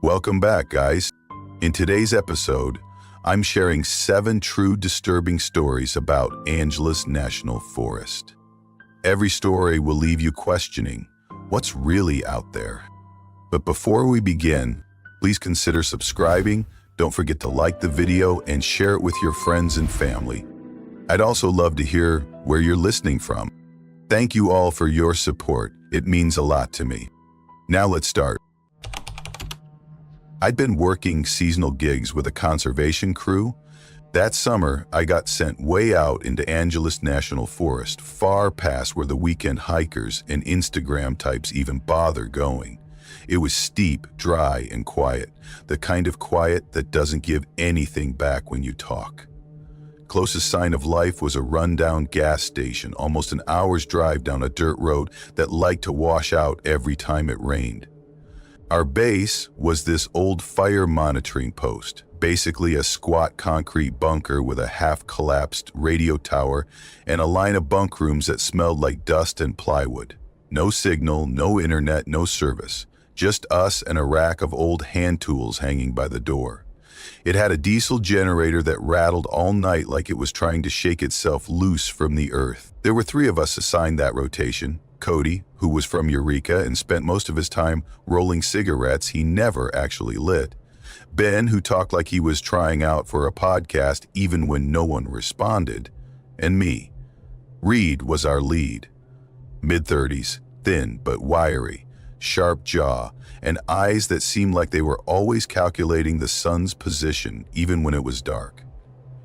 Welcome back, guys. In today's episode, I'm sharing 7 true disturbing stories about Angeles National Forest. Every story will leave you questioning what's really out there. But before we begin, please consider subscribing. Don't forget to like the video and share it with your friends and family. I'd also love to hear where you're listening from. Thank you all for your support. It means a lot to me. Now let's start. I'd been working seasonal gigs with a conservation crew. That summer, I got sent way out into Angeles National Forest, far past where the weekend hikers and Instagram types even bother going. It was steep, dry, and quiet, the kind of quiet that doesn't give anything back when you talk. Closest sign of life was a rundown gas station, almost an hour's drive down a dirt road that liked to wash out every time it rained. Our base was this old fire monitoring post, basically a squat concrete bunker with a half-collapsed radio tower and a line of bunk rooms that smelled like dust and plywood. No signal, no internet, no service. Just us and a rack of old hand tools hanging by the door. It had a diesel generator that rattled all night like it was trying to shake itself loose from the earth. There were 3 of us assigned that rotation. Cody, who was from Eureka and spent most of his time rolling cigarettes he never actually lit. Ben, who talked like he was trying out for a podcast even when no one responded. And me. Reed was our lead. Mid-30s, thin but wiry, sharp jaw, and eyes that seemed like they were always calculating the sun's position even when it was dark.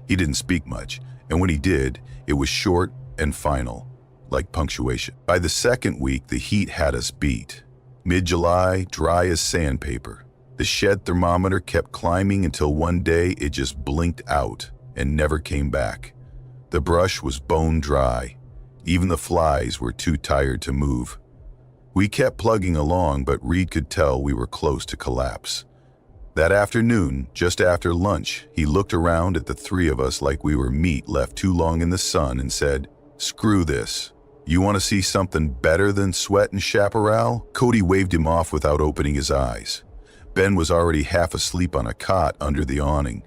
He didn't speak much, and when he did, it was short and final. Like punctuation. By the second week, the heat had us beat. Mid-July, dry as sandpaper. The shed thermometer kept climbing until one day it just blinked out and never came back. The brush was bone dry. Even the flies were too tired to move. We kept plugging along, but Reed could tell we were close to collapse. That afternoon, just after lunch, he looked around at the 3 of us like we were meat left too long in the sun and said, "Screw this. You want to see something better than sweat and chaparral?" Cody waved him off without opening his eyes. Ben was already half asleep on a cot under the awning.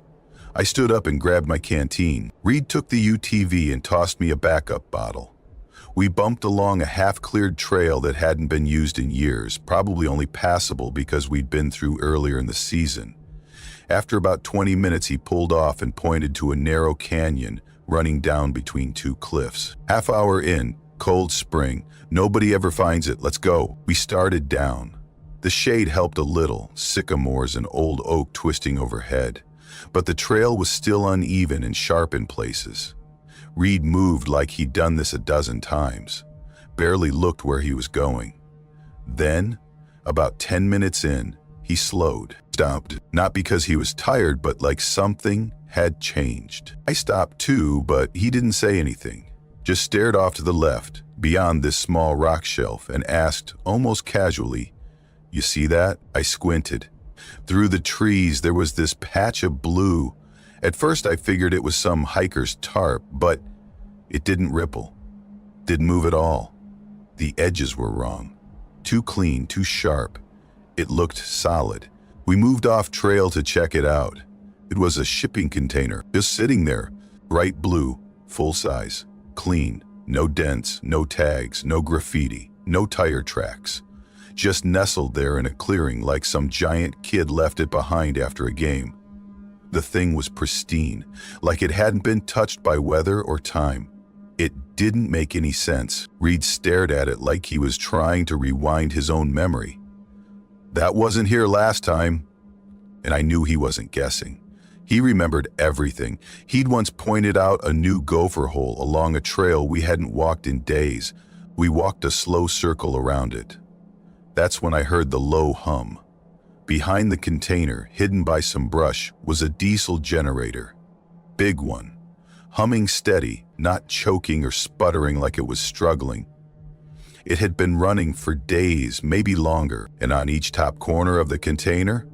I stood up and grabbed my canteen. Reed took the UTV and tossed me a backup bottle. We bumped along a half-cleared trail that hadn't been used in years, probably only passable because we'd been through earlier in the season. After about 20 minutes, he pulled off and pointed to a narrow canyon running down between 2 cliffs. Half hour in, cold spring. Nobody ever finds it. Let's go. We started down. The shade helped a little, sycamores and old oak twisting overhead. But the trail was still uneven and sharp in places. Reed moved like he'd done this a dozen times. Barely looked where he was going. Then, about 10 minutes in, he slowed. Stopped. Not because he was tired, but like something had changed. I stopped too, but he didn't say anything. Just stared off to the left, beyond this small rock shelf, and asked, almost casually, "You see that?" I squinted. Through the trees, there was this patch of blue. At first, I figured it was some hiker's tarp, but it didn't ripple. Didn't move at all. The edges were wrong. Too clean, too sharp. It looked solid. We moved off trail to check it out. It was a shipping container, just sitting there, bright blue, full size. Clean, no dents, no tags, no graffiti, no tire tracks. Just nestled there in a clearing like some giant kid left it behind after a game. The thing was pristine, like it hadn't been touched by weather or time. It didn't make any sense. Reed stared at it like he was trying to rewind his own memory. "That wasn't here last time." And I knew he wasn't guessing. He remembered everything. He'd once pointed out a new gopher hole along a trail we hadn't walked in days. We walked a slow circle around it. That's when I heard the low hum. Behind the container, hidden by some brush, was a diesel generator. Big one. Humming steady, not choking or sputtering like it was struggling. It had been running for days, maybe longer, and on each top corner of the container,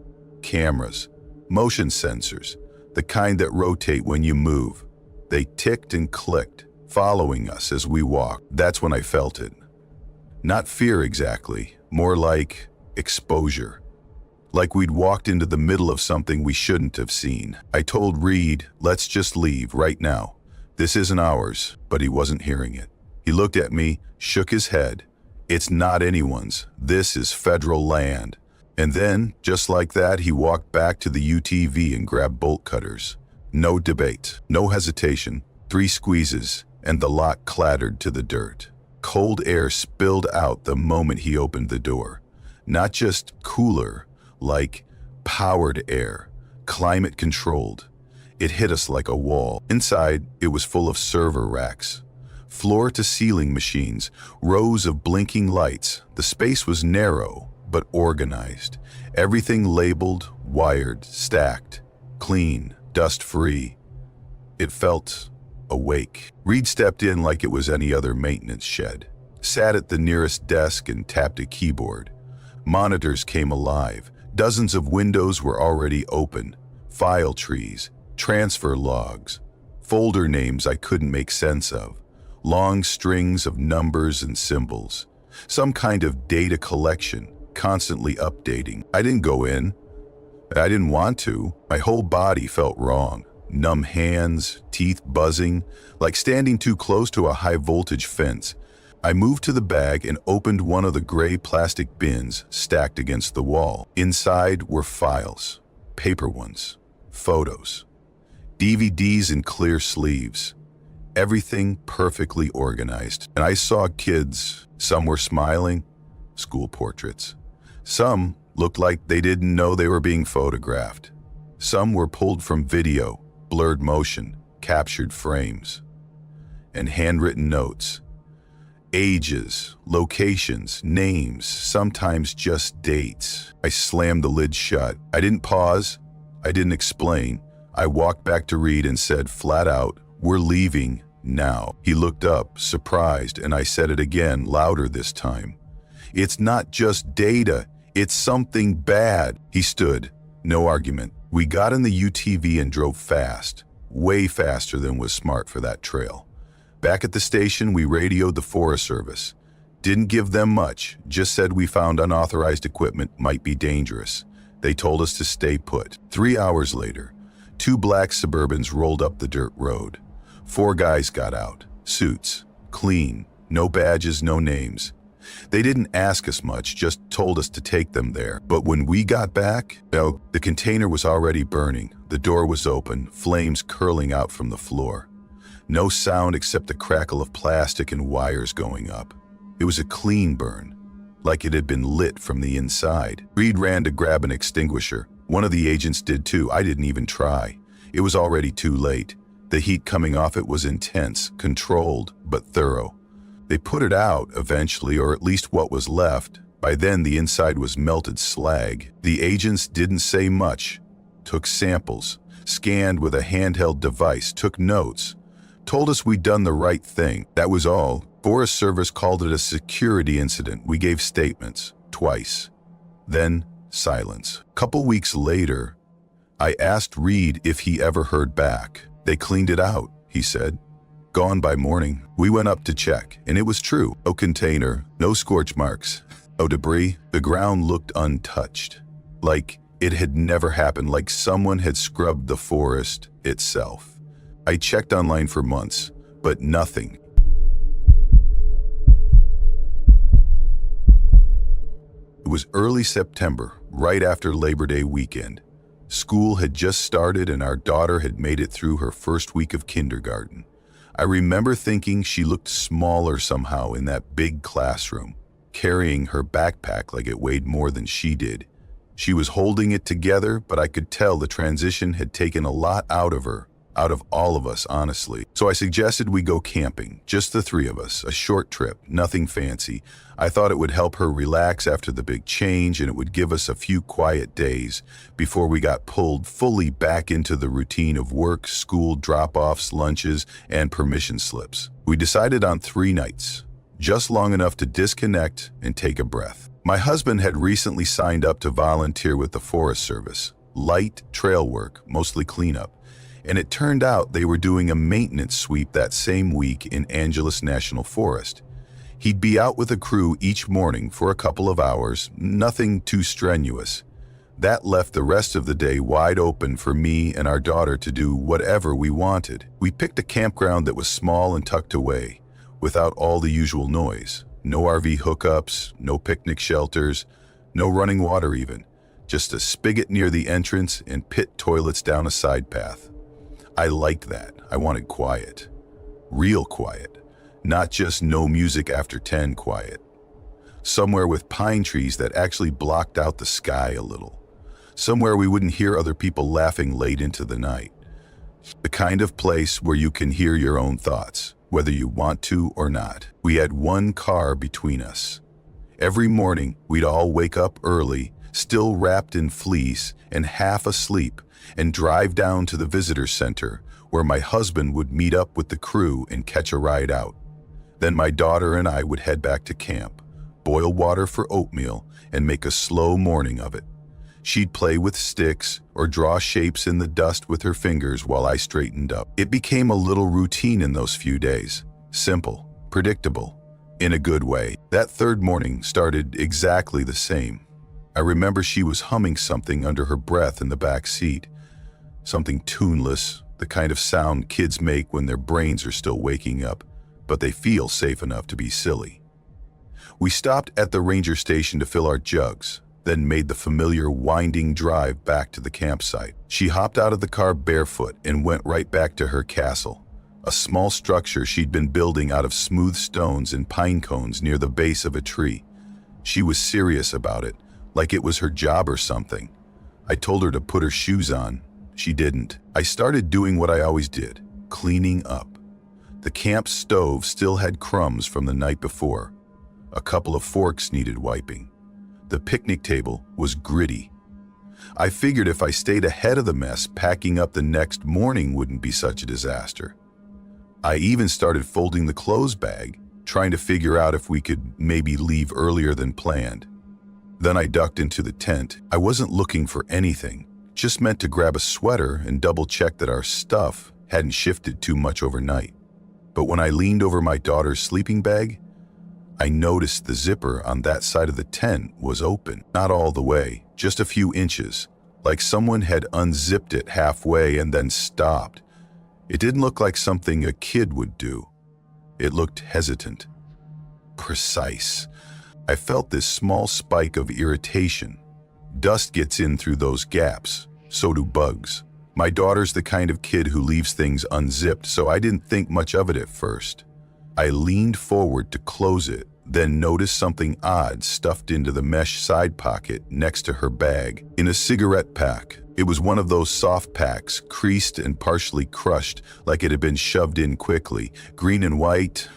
cameras. Motion sensors, the kind that rotate when you move. They ticked and clicked, following us as we walked. That's when I felt it. Not fear exactly, more like exposure. like we'd walked into the middle of something we shouldn't have seen. I told Reed, let's just leave right now. This isn't ours, but he wasn't hearing it. He looked at me, shook his head. It's not anyone's. This is federal land. And then, just like that, he walked back to the UTV and grabbed bolt cutters. No debate, no hesitation, 3 squeezes, and the lock clattered to the dirt. Cold air spilled out the moment he opened the door. Not just cooler, like powered air, climate controlled. It hit us like a wall. Inside, it was full of server racks, floor-to-ceiling machines, rows of blinking lights. The space was narrow, but organized. Everything labeled, wired, stacked, clean, dust-free. It felt awake. Reed stepped in like it was any other maintenance shed, sat at the nearest desk and tapped a keyboard. Monitors came alive. Dozens of windows were already open. File trees, transfer logs, folder names I couldn't make sense of, long strings of numbers and symbols, some kind of data collection, constantly updating. I didn't go in. I didn't want to. My whole body felt wrong. Numb hands, teeth buzzing, like standing too close to a high-voltage fence. I moved to the bag and opened one of the gray plastic bins stacked against the wall. Inside were files, paper ones, photos, DVDs in clear sleeves. Everything perfectly organized. And I saw kids. Some were smiling, school portraits. Some looked like they didn't know they were being photographed. Some were pulled from video, blurred motion, captured frames, and handwritten notes. Ages, locations, names, sometimes just dates. I slammed the lid shut. I didn't pause. I didn't explain. I walked back to Reed and said flat out, "We're leaving now." He looked up, surprised, and I said it again, louder this time. "It's not just data. It's something bad." He stood. No argument. We got in the UTV and drove fast, way faster than was smart for that trail. Back at the station, we radioed the Forest Service. Didn't give them much, just said we found unauthorized equipment might be dangerous. They told us to stay put. 3 hours later, 2 black Suburbans rolled up the dirt road. 4 guys got out, suits, clean, no badges, no names. They didn't ask us much, just told us to take them there. But when we got back, the container was already burning. The door was open, flames curling out from the floor. No sound except the crackle of plastic and wires going up. It was a clean burn, like it had been lit from the inside. Reed ran to grab an extinguisher. One of the agents did too. I didn't even try. It was already too late. The heat coming off it was intense, controlled, but thorough. They put it out eventually, or at least what was left. By then, the inside was melted slag. The agents didn't say much. Took samples, scanned with a handheld device, took notes. Told us we'd done the right thing. That was all. Forest Service called it a security incident. We gave statements, twice. Then, silence. Couple weeks later, I asked Reed if he ever heard back. They cleaned it out, he said. Gone by morning. We went up to check, and it was true. No container, no scorch marks, no debris. The ground looked untouched, like it had never happened, like someone had scrubbed the forest itself. I checked online for months, but nothing. It was early September, right after Labor Day weekend. School had just started and our daughter had made it through her first week of kindergarten. I remember thinking she looked smaller somehow in that big classroom, carrying her backpack like it weighed more than she did. She was holding it together, but I could tell the transition had taken a lot out of her, out of all of us, honestly. So I suggested we go camping, just the 3 of us, a short trip, nothing fancy. I thought it would help her relax after the big change and it would give us a few quiet days before we got pulled fully back into the routine of work, school, drop-offs, lunches, and permission slips. We decided on 3 nights, just long enough to disconnect and take a breath. My husband had recently signed up to volunteer with the Forest Service, light trail work, mostly cleanup. And it turned out they were doing a maintenance sweep that same week in Angeles National Forest. He'd be out with a crew each morning for a couple of hours, nothing too strenuous. That left the rest of the day wide open for me and our daughter to do whatever we wanted. We picked a campground that was small and tucked away, without all the usual noise. No RV hookups, no picnic shelters, no running water even. Just a spigot near the entrance and pit toilets down a side path. I liked that. I wanted quiet. Real quiet. Not just no music after 10 quiet. Somewhere with pine trees that actually blocked out the sky a little. Somewhere we wouldn't hear other people laughing late into the night. The kind of place where you can hear your own thoughts, whether you want to or not. We had one car between us. Every morning, we'd all wake up early, still wrapped in fleece and half asleep, and drive down to the visitor center, where my husband would meet up with the crew and catch a ride out. Then my daughter and I would head back to camp, boil water for oatmeal, and make a slow morning of it. She'd play with sticks or draw shapes in the dust with her fingers while I straightened up. It became a little routine in those few days. Simple, predictable, in a good way. That third morning started exactly the same. I remember she was humming something under her breath in the back seat. Something tuneless, the kind of sound kids make when their brains are still waking up, but they feel safe enough to be silly. We stopped at the ranger station to fill our jugs, then made the familiar winding drive back to the campsite. She hopped out of the car barefoot and went right back to her castle, a small structure she'd been building out of smooth stones and pine cones near the base of a tree. She was serious about it, like it was her job or something. I told her to put her shoes on. She didn't. I started doing what I always did, cleaning up. The camp stove still had crumbs from the night before. A couple of forks needed wiping. The picnic table was gritty. I figured if I stayed ahead of the mess, packing up the next morning wouldn't be such a disaster. I even started folding the clothes bag, trying to figure out if we could maybe leave earlier than planned. Then I ducked into the tent. I wasn't looking for anything, just meant to grab a sweater and double-check that our stuff hadn't shifted too much overnight. But when I leaned over my daughter's sleeping bag, I noticed the zipper on that side of the tent was open. Not all the way, just a few inches, like someone had unzipped it halfway and then stopped. It didn't look like something a kid would do. It looked hesitant, precise. I felt this small spike of irritation. Dust gets in through those gaps, so do bugs. My daughter's the kind of kid who leaves things unzipped, so I didn't think much of it at first. I leaned forward to close it, then noticed something odd stuffed into the mesh side pocket next to her bag. In a cigarette pack. It was one of those soft packs, creased and partially crushed, like it had been shoved in quickly. Green and white,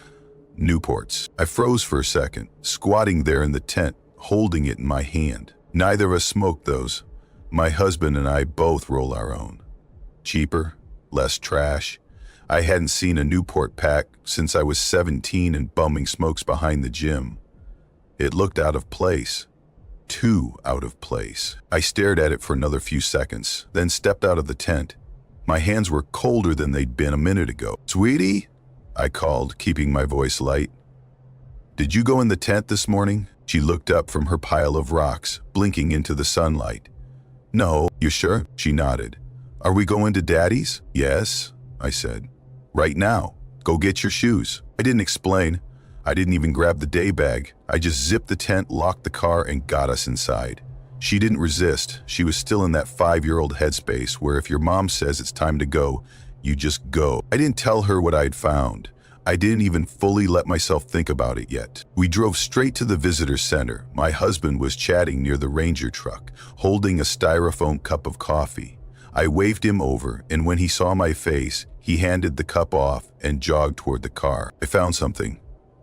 Newports. I froze for a second, squatting there in the tent, holding it in my hand. Neither of us smoked those. My husband and I both roll our own. Cheaper, less trash. I hadn't seen a Newport pack since I was 17 and bumming smokes behind the gym. It looked out of place. Too out of place. I stared at it for another few seconds, then stepped out of the tent. My hands were colder than they'd been a minute ago. "Sweetie?" I called, keeping my voice light. "Did you go in the tent this morning?" She looked up from her pile of rocks, blinking into the sunlight. "No." "You sure?" She nodded. "Are we going to Daddy's?" "Yes," I said. "Right now. Go get your shoes." I didn't explain. I didn't even grab the day bag. I just zipped the tent, locked the car, and got us inside. She didn't resist. She was still in that 5-year-old headspace where if your mom says it's time to go, you just go. I didn't tell her what I'd found. I didn't even fully let myself think about it yet. We drove straight to the visitor center. My husband was chatting near the ranger truck, holding a styrofoam cup of coffee. I waved him over, and when he saw my face, he handed the cup off and jogged toward the car. "I found something,"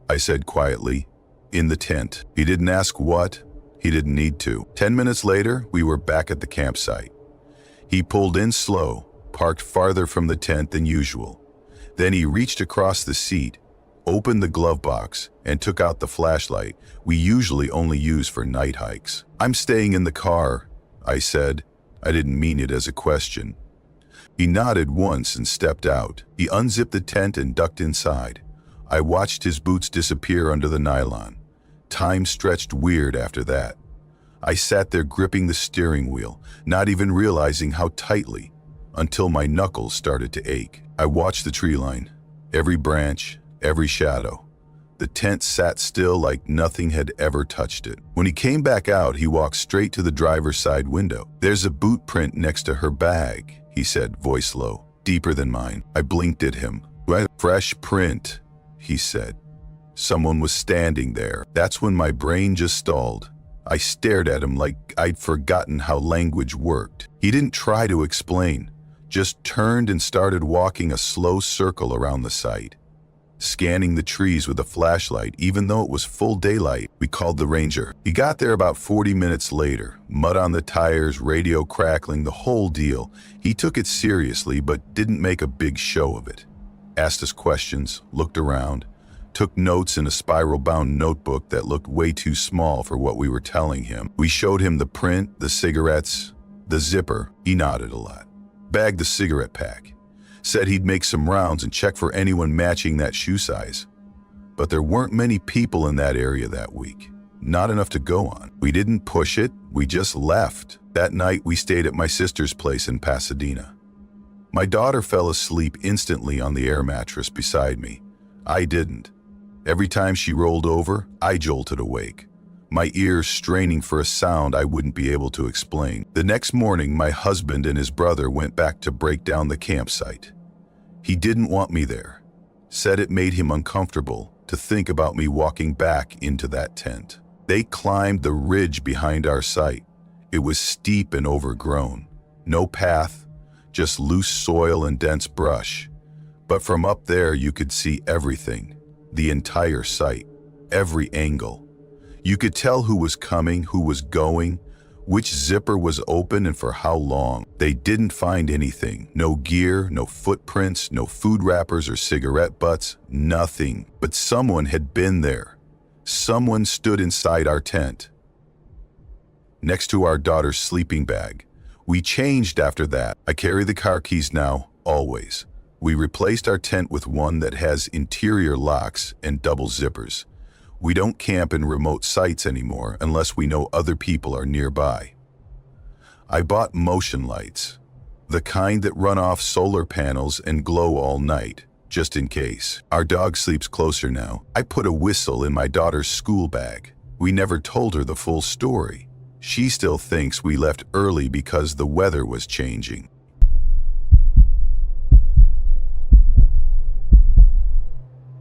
I said quietly, "in the tent." He didn't ask what. He didn't need to. 10 minutes later, we were back at the campsite. He pulled in slow, parked farther from the tent than usual. Then he reached across the seat, opened the glove box, and took out the flashlight we usually only use for night hikes. "I'm staying in the car," I said. I didn't mean it as a question. He nodded once and stepped out. He unzipped the tent and ducked inside. I watched his boots disappear under the nylon. Time stretched weird after that. I sat there gripping the steering wheel, not even realizing how tightly, until my knuckles started to ache. I watched the tree line, every branch, every shadow. The tent sat still like nothing had ever touched it. When he came back out, he walked straight to the driver's side window. "There's a boot print next to her bag," he said, voice low, deeper than mine. I blinked at him. "Fresh print," he said. Someone was standing there. That's when my brain just stalled. I stared at him like I'd forgotten how language worked. He didn't try to explain, just turned and started walking a slow circle around the site, scanning the trees with a flashlight. Even though it was full daylight, we called the ranger. He got there about 40 minutes later, mud on the tires, radio crackling, the whole deal. He took it seriously but didn't make a big show of it. Asked us questions, looked around, took notes in a spiral-bound notebook that looked way too small for what we were telling him. We showed him the print, the cigarettes, the zipper. He nodded a lot. Bagged the cigarette pack. Said he'd make some rounds and check for anyone matching that shoe size. But there weren't many people in that area that week. Not enough to go on. We didn't push it, we just left. That night we stayed at my sister's place in Pasadena. My daughter fell asleep instantly on the air mattress beside me. I didn't. Every time she rolled over, I jolted awake, my ears straining for a sound I wouldn't be able to explain. The next morning, my husband and his brother went back to break down the campsite. He didn't want me there. Said it made him uncomfortable to think about me walking back into that tent. They climbed the ridge behind our site. It was steep and overgrown. No path, just loose soil and dense brush. But from up there you could see everything, the entire site, every angle. You could tell who was coming, who was going, which zipper was open and for how long. They didn't find anything. No gear, no footprints, no food wrappers or cigarette butts, nothing. But someone had been there. Someone stood inside our tent, next to our daughter's sleeping bag. We changed after that. I carry the car keys now, always. We replaced our tent with one that has interior locks and double zippers. We don't camp in remote sites anymore unless we know other people are nearby. I bought motion lights, the kind that run off solar panels and glow all night, just in case. Our dog sleeps closer now. I put a whistle in my daughter's school bag. We never told her the full story. She still thinks we left early because the weather was changing.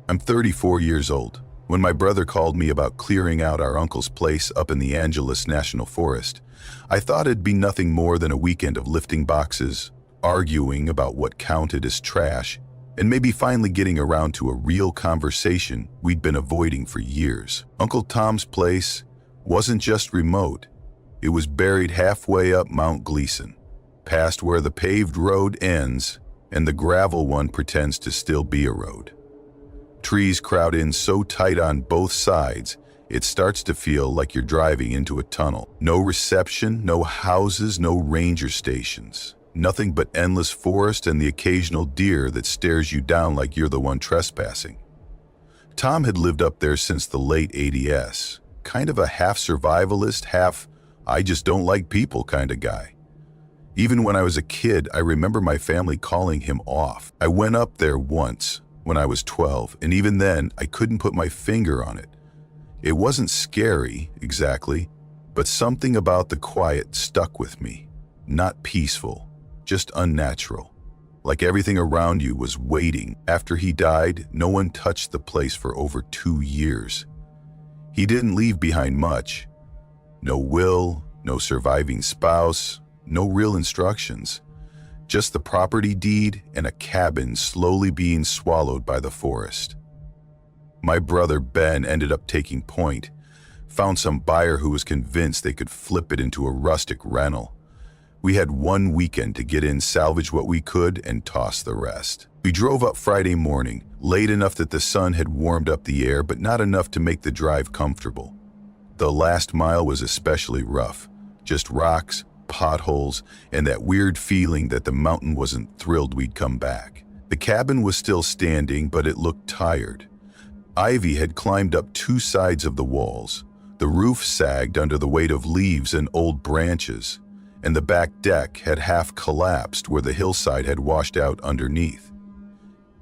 I'm 34 years old. When my brother called me about clearing out our uncle's place up in the Angeles National Forest, I thought it'd be nothing more than a weekend of lifting boxes, arguing about what counted as trash, and maybe finally getting around to a real conversation we'd been avoiding for years. Uncle Tom's place wasn't just remote. It was buried halfway up Mount Gleason, past where the paved road ends and the gravel one pretends to still be a road. Trees crowd in so tight on both sides, it starts to feel like you're driving into a tunnel. No reception, no houses, no ranger stations. Nothing but endless forest and the occasional deer that stares you down like you're the one trespassing. Tom had lived up there since the late 80s, kind of a half survivalist, half I just don't like people kind of guy. Even when I was a kid, I remember my family calling him off. I went up there once when I was 12, and even then I couldn't put my finger on it. It wasn't scary, exactly, but something about the quiet stuck with me. Not peaceful, just unnatural. Like everything around you was waiting. After he died, no one touched the place for over 2 years. He didn't leave behind much. No will, no surviving spouse, no real instructions. Just the property deed and a cabin slowly being swallowed by the forest. My brother Ben ended up taking point, found some buyer who was convinced they could flip it into a rustic rental. We had 1 weekend to get in, salvage what we could, and toss the rest. We drove up Friday morning, late enough that the sun had warmed up the air, but not enough to make the drive comfortable. The last mile was especially rough, just rocks, potholes, and that weird feeling that the mountain wasn't thrilled we'd come back. The cabin was still standing, but it looked tired. Ivy had climbed up 2 sides of the walls, The roof sagged under the weight of leaves and old branches, and the back deck had half collapsed where the hillside had washed out underneath.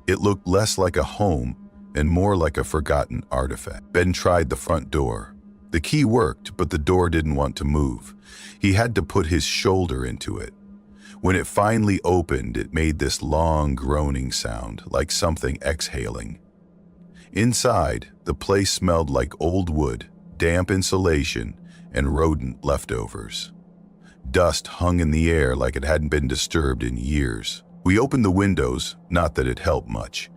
It looked less like a home and more like a forgotten artifact. Ben tried the front door. The key worked, but the door didn't want to move. He had to put his shoulder into it. When it finally opened, it made this long groaning sound, like something exhaling. Inside, the place smelled like old wood, damp insulation, and rodent leftovers. Dust hung in the air like it hadn't been disturbed in years. We opened the windows, not that it helped much.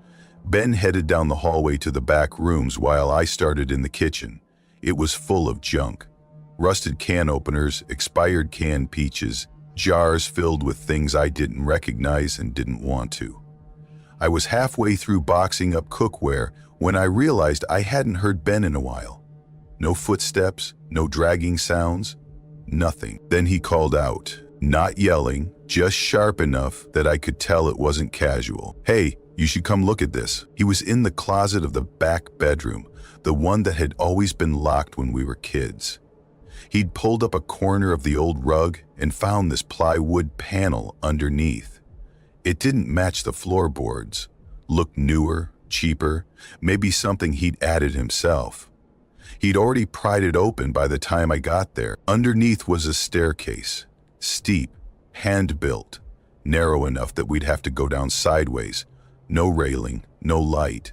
Ben headed down the hallway to the back rooms while I started in the kitchen. It was full of junk. Rusted can openers, expired canned peaches, jars filled with things I didn't recognize and didn't want to. I was halfway through boxing up cookware when I realized I hadn't heard Ben in a while. No footsteps, no dragging sounds, nothing. Then he called out, not yelling, just sharp enough that I could tell it wasn't casual. "Hey, you should come look at this." He was in the closet of the back bedroom, the one that had always been locked when we were kids. He'd pulled up a corner of the old rug and found this plywood panel underneath. It didn't match the floorboards, looked newer, cheaper, maybe something he'd added himself. He'd already pried it open by the time I got there. Underneath was a staircase, steep, hand-built, narrow enough that we'd have to go down sideways. No railing, no light.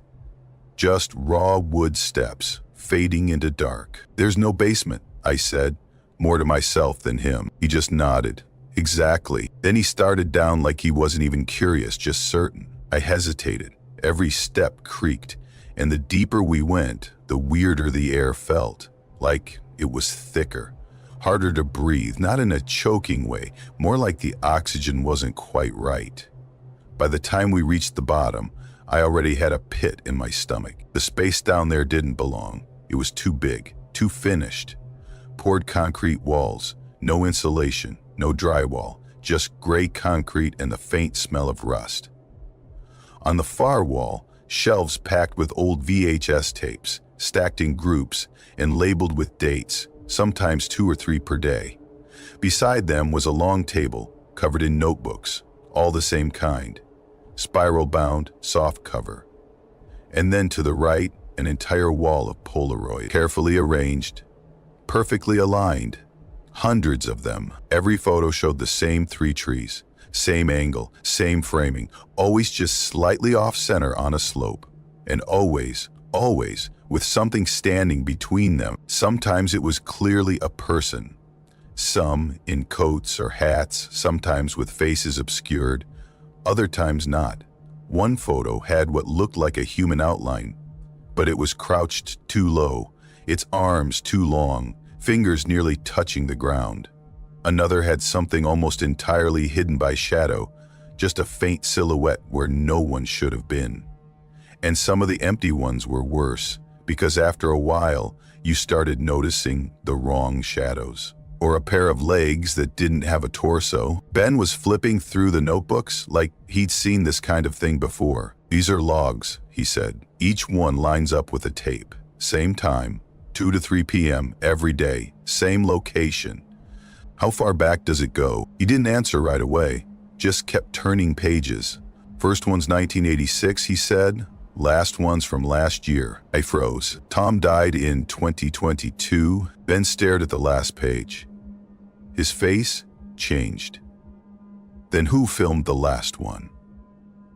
Just raw wood steps, fading into dark. "There's no basement," I said, more to myself than him. He just nodded. "Exactly." Then he started down like he wasn't even curious, just certain. I hesitated. Every step creaked, and the deeper we went, the weirder the air felt. Like it was thicker, harder to breathe, not in a choking way, more like the oxygen wasn't quite right. By the time we reached the bottom, I already had a pit in my stomach. The space down there didn't belong. It was too big, too finished. Poured concrete walls, no insulation, no drywall, just gray concrete and the faint smell of rust. On the far wall, shelves packed with old VHS tapes, stacked in groups and labeled with dates, sometimes 2 or 3 per day. Beside them was a long table covered in notebooks, all the same kind, spiral-bound, soft cover. And then to the right, an entire wall of Polaroid, carefully arranged, perfectly aligned, hundreds of them. Every photo showed the same 3 trees, same angle, same framing, always just slightly off-center on a slope. And always with something standing between them. Sometimes it was clearly a person. Some in coats or hats, sometimes with faces obscured, other times not. One photo had what looked like a human outline, but it was crouched too low, its arms too long, fingers nearly touching the ground. Another had something almost entirely hidden by shadow, just a faint silhouette where no one should have been. And some of the empty ones were worse, because after a while, you started noticing the wrong shadows. Or a pair of legs that didn't have a torso. Ben was flipping through the notebooks like he'd seen this kind of thing before. "These are logs," he said. "Each one lines up with a tape. Same time, 2 to 3 p.m. every day, same location. How far back does it go?" He didn't answer right away, just kept turning pages. "First one's 1986, he said. Last one's from last year." I froze. "Tom died in 2022. Ben stared at the last page. His face changed. "Then who filmed the last one?"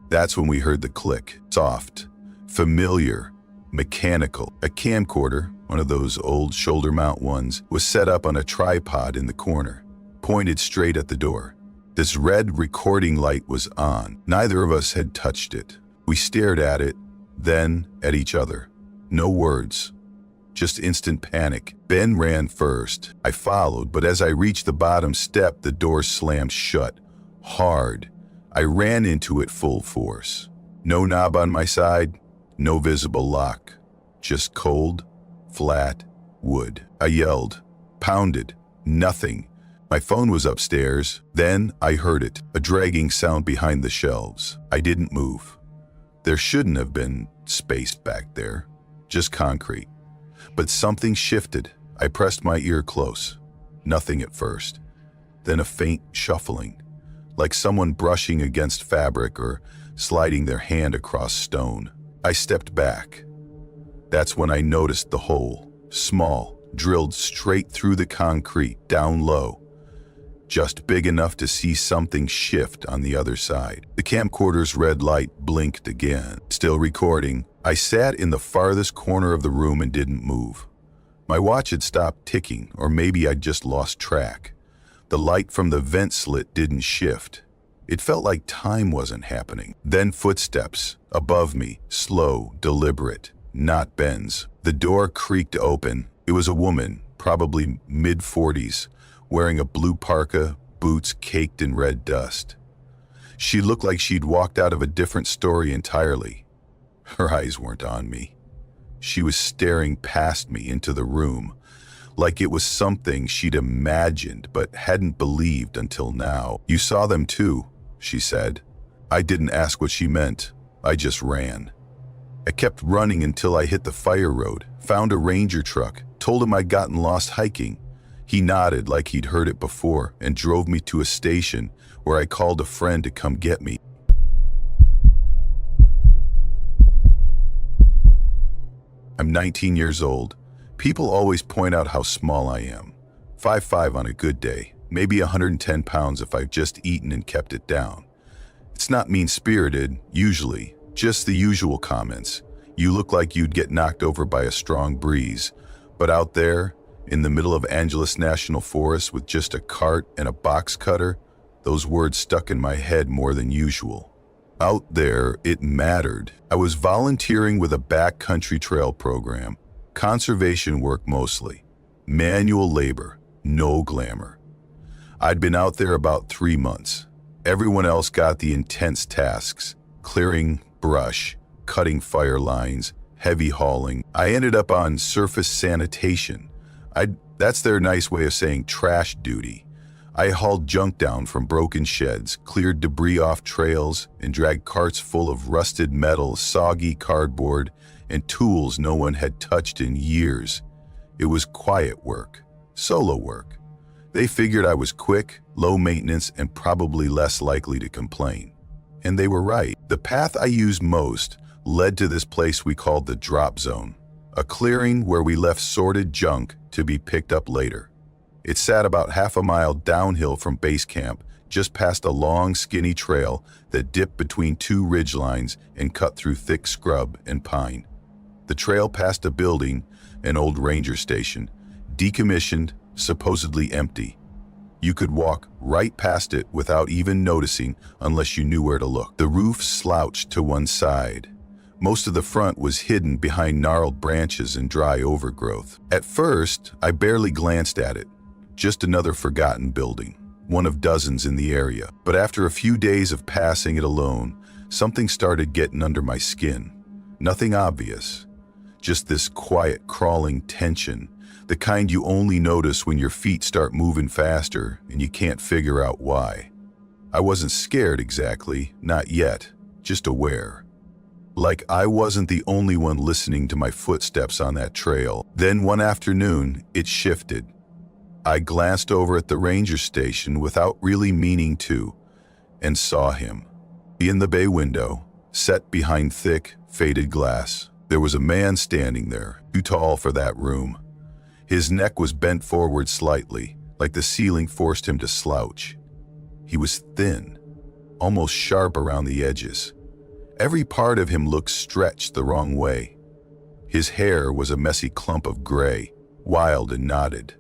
That's when we heard the click. Soft, familiar, mechanical. A camcorder, one of those old shoulder mount ones, was set up on a tripod in the corner, pointed straight at the door. This red recording light was on. Neither of us had touched it. We stared at it, then at each other. No words, just instant panic. Ben ran first. I followed, but as I reached the bottom step, the door slammed shut, hard. I ran into it full force. No knob on my side, no visible lock. Just cold, flat wood. I yelled, pounded, nothing. My phone was upstairs. Then I heard it, a dragging sound behind the shelves. I didn't move. There shouldn't have been space back there, just concrete. But something shifted. I pressed my ear close. Nothing at first. Then a faint shuffling, like someone brushing against fabric or sliding their hand across stone. I stepped back. That's when I noticed the hole, small, drilled straight through the concrete, down low, just big enough to see something shift on the other side. The camcorder's red light blinked again. Still recording, I sat in the farthest corner of the room and didn't move. My watch had stopped ticking, or maybe I'd just lost track. The light from the vent slit didn't shift. It felt like time wasn't happening. Then footsteps, above me, slow, deliberate, not Ben's. The door creaked open. It was a woman, probably mid-40s, wearing a blue parka, boots caked in red dust. She looked like she'd walked out of a different story entirely. Her eyes weren't on me. She was staring past me into the room, like it was something she'd imagined but hadn't believed until now. "You saw them too," she said. I didn't ask what she meant. I just ran. I kept running until I hit the fire road, found a ranger truck, told him I'd gotten lost hiking. He nodded like he'd heard it before and drove me to a station where I called a friend to come get me. I'm 19 years old. People always point out how small I am. 5'5" on a good day, maybe 110 pounds if I've just eaten and kept it down. It's not mean-spirited, usually, just the usual comments. You look like you'd get knocked over by a strong breeze. But out there, in the middle of Angeles National Forest with just a cart and a box cutter, those words stuck in my head more than usual. Out there, it mattered. I was volunteering with a backcountry trail program, conservation work mostly, manual labor, no glamour. I'd been out there about 3 months. Everyone else got the intense tasks, clearing brush, cutting fire lines, heavy hauling. I ended up on surface sanitation. That's their nice way of saying trash duty. I hauled junk down from broken sheds, cleared debris off trails, and dragged carts full of rusted metal, soggy cardboard, and tools no one had touched in years. It was quiet work, solo work. They figured I was quick, low maintenance, and probably less likely to complain. And they were right. The path I used most led to this place we called the drop zone, a clearing where we left sorted junk to be picked up later. It sat about half a mile downhill from base camp, just past a long, skinny trail that dipped between 2 ridgelines and cut through thick scrub and pine. The trail passed a building, an old ranger station, decommissioned, supposedly empty. You could walk right past it without even noticing unless you knew where to look. The roof slouched to one side. Most of the front was hidden behind gnarled branches and dry overgrowth. At first, I barely glanced at it. Just another forgotten building, one of dozens in the area. But after a few days of passing it alone, something started getting under my skin. Nothing obvious, just this quiet, crawling tension, the kind you only notice when your feet start moving faster and you can't figure out why. I wasn't scared exactly, not yet, just aware. Like I wasn't the only one listening to my footsteps on that trail. Then one afternoon, it shifted. I glanced over at the ranger station without really meaning to, and saw him. In the bay window, set behind thick, faded glass, there was a man standing there, too tall for that room. His neck was bent forward slightly, like the ceiling forced him to slouch. He was thin, almost sharp around the edges. Every part of him looked stretched the wrong way. His hair was a messy clump of gray, wild and knotted.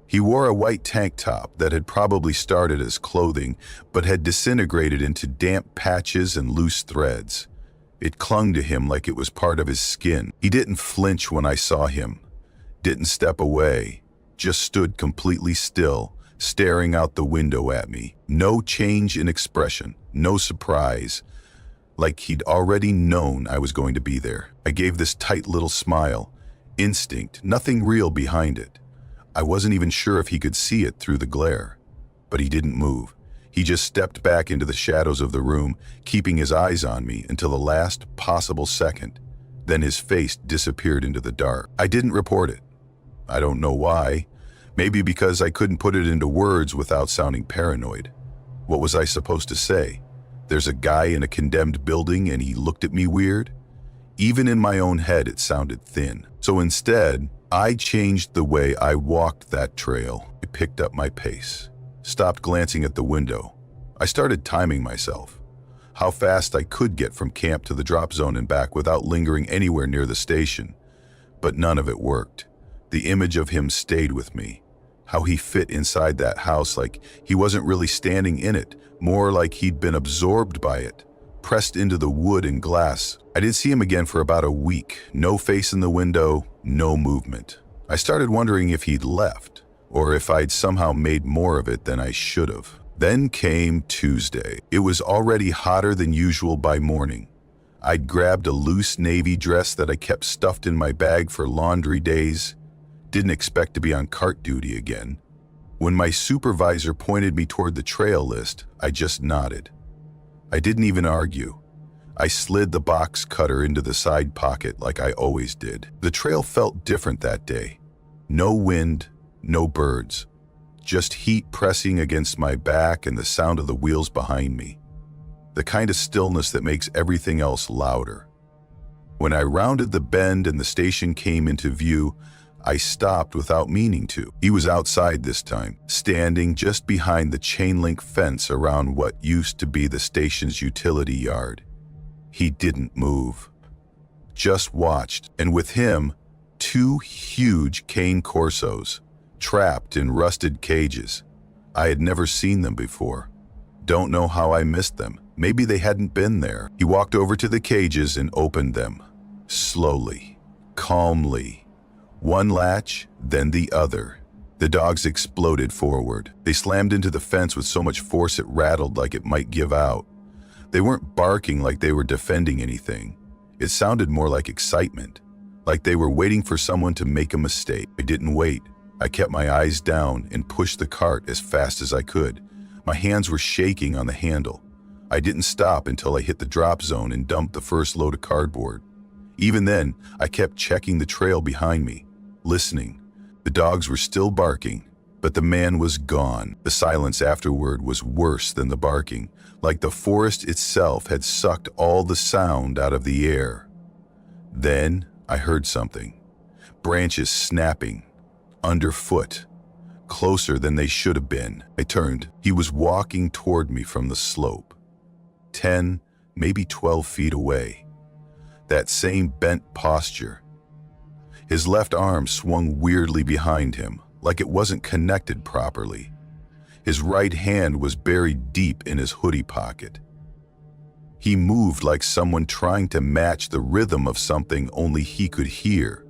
He wore a white tank top that had probably started as clothing, but had disintegrated into damp patches and loose threads. It clung to him like it was part of his skin. He didn't flinch when I saw him, didn't step away, just stood completely still, staring out the window at me. No change in expression, no surprise, like he'd already known I was going to be there. I gave this tight little smile, instinct, nothing real behind it. I wasn't even sure if he could see it through the glare, but he didn't move. He just stepped back into the shadows of the room, keeping his eyes on me until the last possible second. Then his face disappeared into the dark. I didn't report it. I don't know why. Maybe because I couldn't put it into words without sounding paranoid. What was I supposed to say? There's a guy in a condemned building and he looked at me weird? Even in my own head, it sounded thin. So instead, I changed the way I walked that trail. I picked up my pace, stopped glancing at the window. I started timing myself, how fast I could get from camp to the drop zone and back without lingering anywhere near the station. But none of it worked. The image of him stayed with me. How he fit inside that house, like he wasn't really standing in it, more like he'd been absorbed by it, pressed into the wood and glass. I didn't see him again for about a week. No face in the window, no movement. I started wondering if he'd left, or if I'd somehow made more of it than I should have. Then came Tuesday. It was already hotter than usual by morning. I'd grabbed a loose navy dress that I kept stuffed in my bag for laundry days. Didn't expect to be on cart duty again. When my supervisor pointed me toward the trail list, I just nodded. I didn't even argue. I slid the box cutter into the side pocket like I always did. The trail felt different that day. No wind, no birds. Just heat pressing against my back and the sound of the wheels behind me. The kind of stillness that makes everything else louder. When I rounded the bend and the station came into view, I stopped without meaning to. He was outside this time, standing just behind the chain-link fence around what used to be the station's utility yard. He didn't move, just watched, and with him, two huge cane corsos, trapped in rusted cages. I had never seen them before. Don't know how I missed them. Maybe they hadn't been there. He walked over to the cages and opened them, slowly, calmly. One latch, then the other. The dogs exploded forward. They slammed into the fence with so much force it rattled like it might give out. They weren't barking like they were defending anything. It sounded more like excitement, like they were waiting for someone to make a mistake. I didn't wait. I kept my eyes down and pushed the cart as fast as I could. My hands were shaking on the handle. I didn't stop until I hit the drop zone and dumped the first load of cardboard. Even then, I kept checking the trail behind me, listening. The dogs were still barking, but the man was gone. The silence afterward was worse than the barking, like the forest itself had sucked all the sound out of the air. Then I heard something. Branches snapping, underfoot, closer than they should have been. I turned. He was walking toward me from the slope, 10, maybe 12 feet away. That same bent posture. His left arm swung weirdly behind him, like it wasn't connected properly. His right hand was buried deep in his hoodie pocket. He moved like someone trying to match the rhythm of something only he could hear.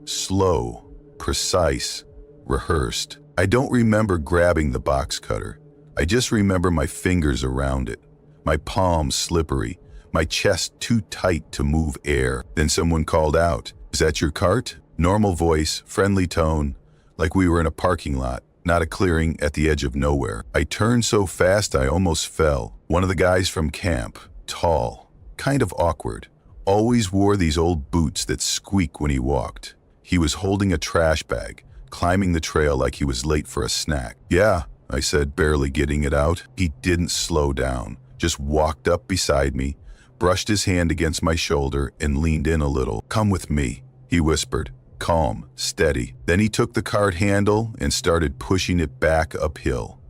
Slow, precise, rehearsed. I don't remember grabbing the box cutter. I just remember my fingers around it, my palms slippery, my chest too tight to move air. Then someone called out, "Is that your cart?" Normal voice, friendly tone, like we were in a parking lot, not a clearing at the edge of nowhere. I turned so fast I almost fell. One of the guys from camp, tall, kind of awkward, always wore these old boots that squeak when he walked. He was holding a trash bag, climbing the trail like he was late for a snack. "Yeah," I said, barely getting it out. He didn't slow down, just walked up beside me, brushed his hand against my shoulder and leaned in a little. "Come with me," he whispered, calm, steady. Then he took the cart handle and started pushing it back uphill.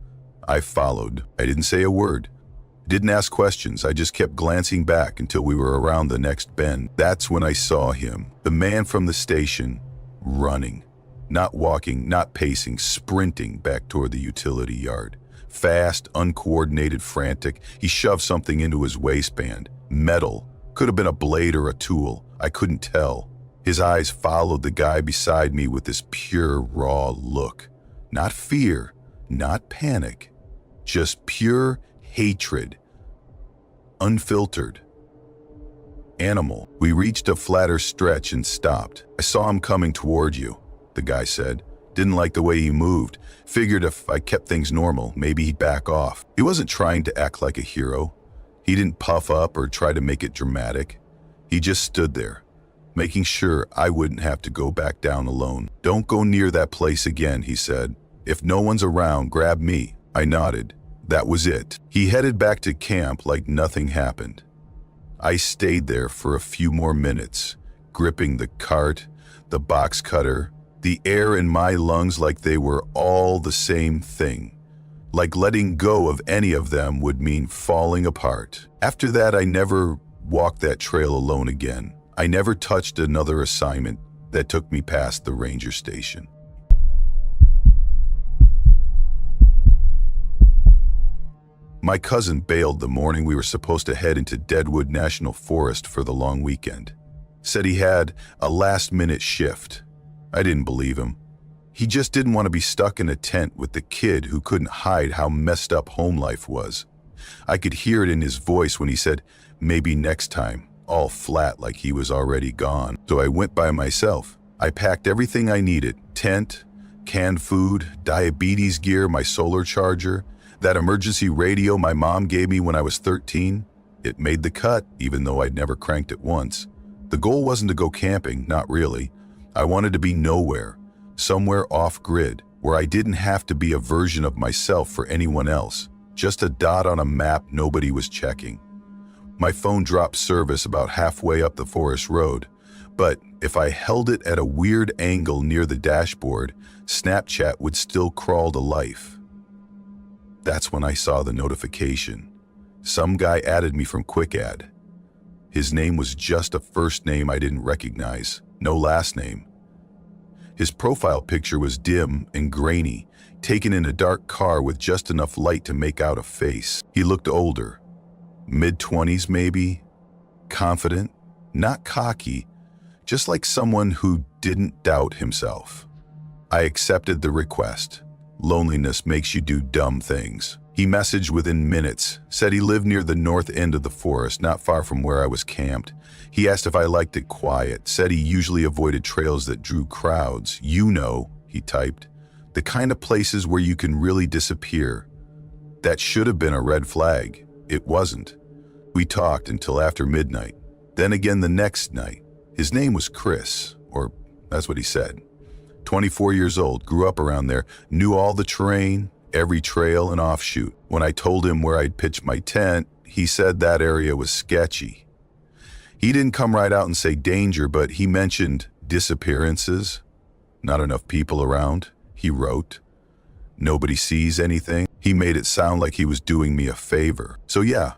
I followed. I didn't say a word. Didn't ask questions. I just kept glancing back until we were around the next bend. That's when I saw him, the man from the station, running. Not walking, not pacing, sprinting back toward the utility yard. Fast, uncoordinated, frantic. He shoved something into his waistband. Metal. Could have been a blade or a tool. I couldn't tell. His eyes followed the guy beside me with this pure, raw look. Not fear, not panic. Just pure hatred. Unfiltered. Animal. We reached a flatter stretch and stopped. "I saw him coming toward you," the guy said. Didn't like the way he moved. Figured if I kept things normal, maybe he'd back off. He wasn't trying to act like a hero. He didn't puff up or try to make it dramatic. He just stood there, making sure I wouldn't have to go back down alone. "Don't go near that place again," he said. "If no one's around, grab me." I nodded. That was it. He headed back to camp like nothing happened. I stayed there for a few more minutes, gripping the cart, the box cutter, the air in my lungs like they were all the same thing. Like letting go of any of them would mean falling apart. After that, I never walked that trail alone again. I never touched another assignment that took me past the ranger station. My cousin bailed the morning we were supposed to head into Deadwood National Forest for the long weekend. Said he had a last-minute shift. I didn't believe him. He just didn't want to be stuck in a tent with the kid who couldn't hide how messed up home life was. I could hear it in his voice when he said, "Maybe next time," all flat like he was already gone. So I went by myself. I packed everything I needed: tent, canned food, diabetes gear, my solar charger, that emergency radio my mom gave me when I was 13. It made the cut, even though I'd never cranked it once. The goal wasn't to go camping, not really. I wanted to be nowhere, somewhere off-grid, where I didn't have to be a version of myself for anyone else, just a dot on a map nobody was checking. My phone dropped service about halfway up the forest road, but if I held it at a weird angle near the dashboard, Snapchat would still crawl to life. That's when I saw the notification. Some guy added me from Quick Add. His name was just a first name I didn't recognize, no last name. His profile picture was dim and grainy, taken in a dark car with just enough light to make out a face. He looked older, mid-20s maybe, confident, not cocky, just like someone who didn't doubt himself. I accepted the request. Loneliness makes you do dumb things. He messaged within minutes, said he lived near the north end of the forest, not far from where I was camped. He asked if I liked it quiet, said he usually avoided trails that drew crowds. "You know," he typed, "the kind of places where you can really disappear." That should have been a red flag. It wasn't. We talked until after midnight. Then again the next night. His name was Chris, or that's what he said. 24 years old, grew up around there, knew all the terrain, every trail and offshoot. When I told him where I'd pitched my tent, he said that area was sketchy. He didn't come right out and say danger, but he mentioned disappearances, not enough people around. He wrote, "Nobody sees anything." He made it sound like he was doing me a favor. So yeah,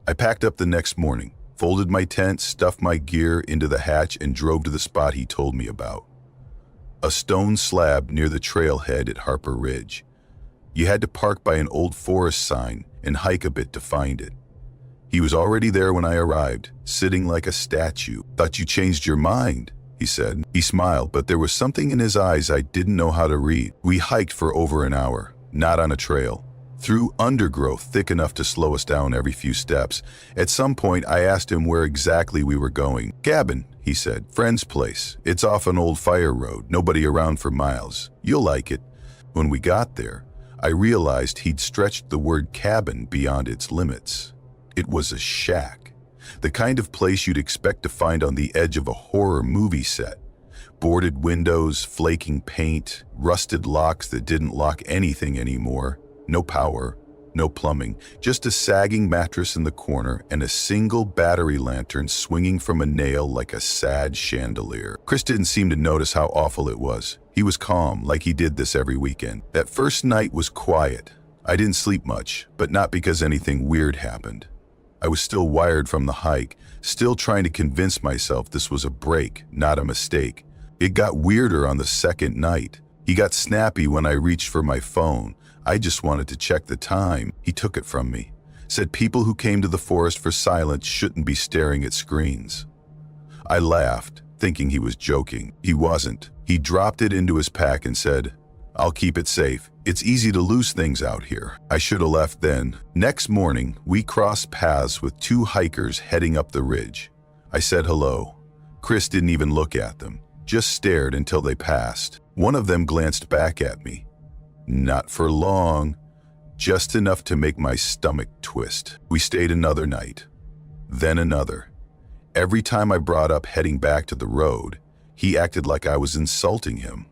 I packed up the next morning, folded my tent, stuffed my gear into the hatch, and drove to the spot he told me about. A stone slab near the trailhead at Harper Ridge. You had to park by an old forest sign and hike a bit to find it. He was already there when I arrived, sitting like a statue. "Thought you changed your mind," he said. He smiled, but there was something in his eyes I didn't know how to read. We hiked for over an hour, not on a trail, through undergrowth thick enough to slow us down every few steps. At some point, I asked him where exactly we were going. "Cabin," he said. "Friend's place. It's off an old fire road. Nobody around for miles. You'll like it." When we got there, I realized he'd stretched the word cabin beyond its limits. It was a shack, the kind of place you'd expect to find on the edge of a horror movie set. Boarded windows, flaking paint, rusted locks that didn't lock anything anymore. No power, no plumbing, just a sagging mattress in the corner and a single battery lantern swinging from a nail like a sad chandelier. Chris didn't seem to notice how awful it was. He was calm, like he did this every weekend. That first night was quiet. I didn't sleep much, but not because anything weird happened. I was still wired from the hike, still trying to convince myself this was a break, not a mistake. It got weirder on the second night. He got snappy when I reached for my phone. I just wanted to check the time. He took it from me. Said people who came to the forest for silence shouldn't be staring at screens. I laughed, thinking he was joking. He wasn't. He dropped it into his pack and said, "I'll keep it safe. It's easy to lose things out here." I should have left then. Next morning, we crossed paths with two hikers heading up the ridge. I said hello. Chris didn't even look at them, just stared until they passed. One of them glanced back at me. Not for long, just enough to make my stomach twist. We stayed another night, then another. Every time I brought up heading back to the road, he acted like I was insulting him.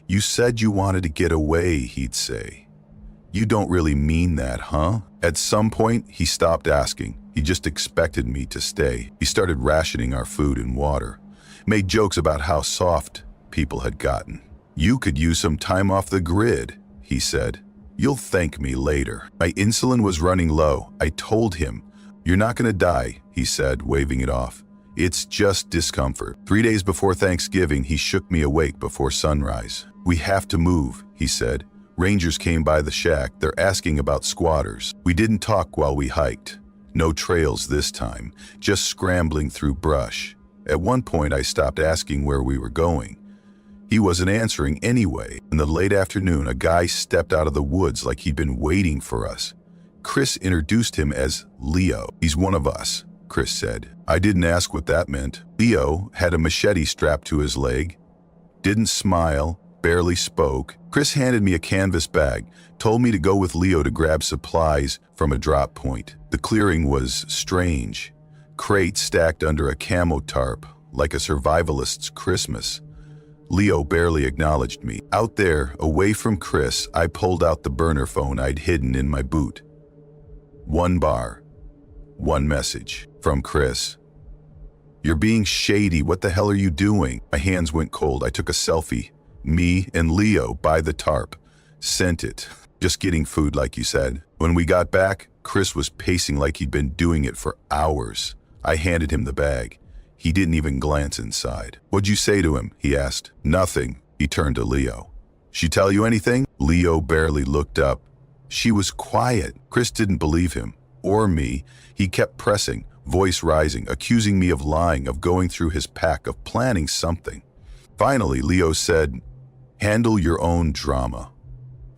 "You said you wanted to get away," he'd say. "You don't really mean that, huh?" At some point, he stopped asking. He just expected me to stay. He started rationing our food and water, made jokes about how soft people had gotten. "You could use some time off the grid," he said. "You'll thank me later." My insulin was running low. I told him, "You're not going to die," he said, waving it off. "It's just discomfort." 3 days before Thanksgiving, he shook me awake before sunrise. "We have to move," he said. "Rangers came by the shack. They're asking about squatters." We didn't talk while we hiked. No trails this time, just scrambling through brush. At one point, I stopped asking where we were going. He wasn't answering anyway. In the late afternoon, a guy stepped out of the woods like he'd been waiting for us. Chris introduced him as Leo. "He's one of us," Chris said. I didn't ask what that meant. Leo had a machete strapped to his leg, didn't smile, barely spoke. Chris handed me a canvas bag, told me to go with Leo to grab supplies from a drop point. The clearing was strange. Crates stacked under a camo tarp, like a survivalist's Christmas. Leo barely acknowledged me. Out there, away from Chris, I pulled out the burner phone I'd hidden in my boot. One bar. One message. From Chris. "You're being shady. What the hell are you doing?" My hands went cold. I took a selfie. Me and Leo by the tarp. Sent it. "Just getting food, like you said." When we got back, Chris was pacing like he'd been doing it for hours. I handed him the bag. He didn't even glance inside. "What'd you say to him?" he asked. "Nothing." He turned to Leo. "She tell you anything?" Leo barely looked up. "She was quiet." Chris didn't believe him, or me. He kept pressing, voice rising, accusing me of lying, of going through his pack, of planning something. Finally, Leo said, "Handle your own drama,"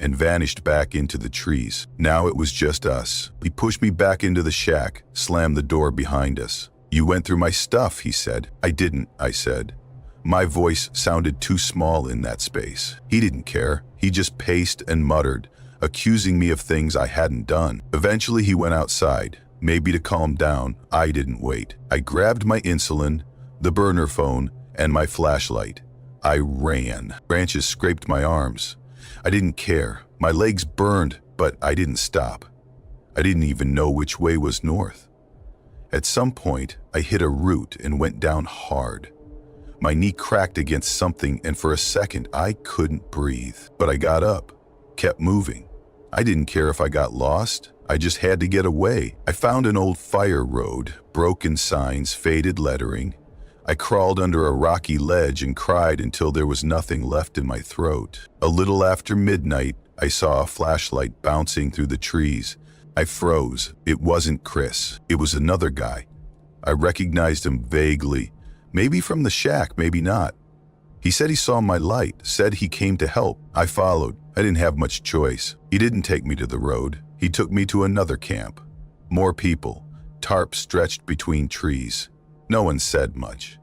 and vanished back into the trees. Now it was just us. He pushed me back into the shack, slammed the door behind us. "You went through my stuff," he said. "I didn't," I said. My voice sounded too small in that space. He didn't care. He just paced and muttered, accusing me of things I hadn't done. Eventually he went outside, maybe to calm down. I didn't wait. I grabbed my insulin, the burner phone, and my flashlight. I ran. Branches scraped my arms. I didn't care. My legs burned, but I didn't stop. I didn't even know which way was north. At some point, I hit a root and went down hard. My knee cracked against something, and for a second, I couldn't breathe. But I got up, kept moving. I didn't care if I got lost. I just had to get away. I found an old fire road, broken signs, faded lettering. I crawled under a rocky ledge and cried until there was nothing left in my throat. A little after midnight, I saw a flashlight bouncing through the trees. I froze. It wasn't Chris. It was another guy. I recognized him vaguely. Maybe from the shack, maybe not. He said he saw my light, said he came to help. I followed. I didn't have much choice. He didn't take me to the road. He took me to another camp. More people. Tarps stretched between trees. No one said much.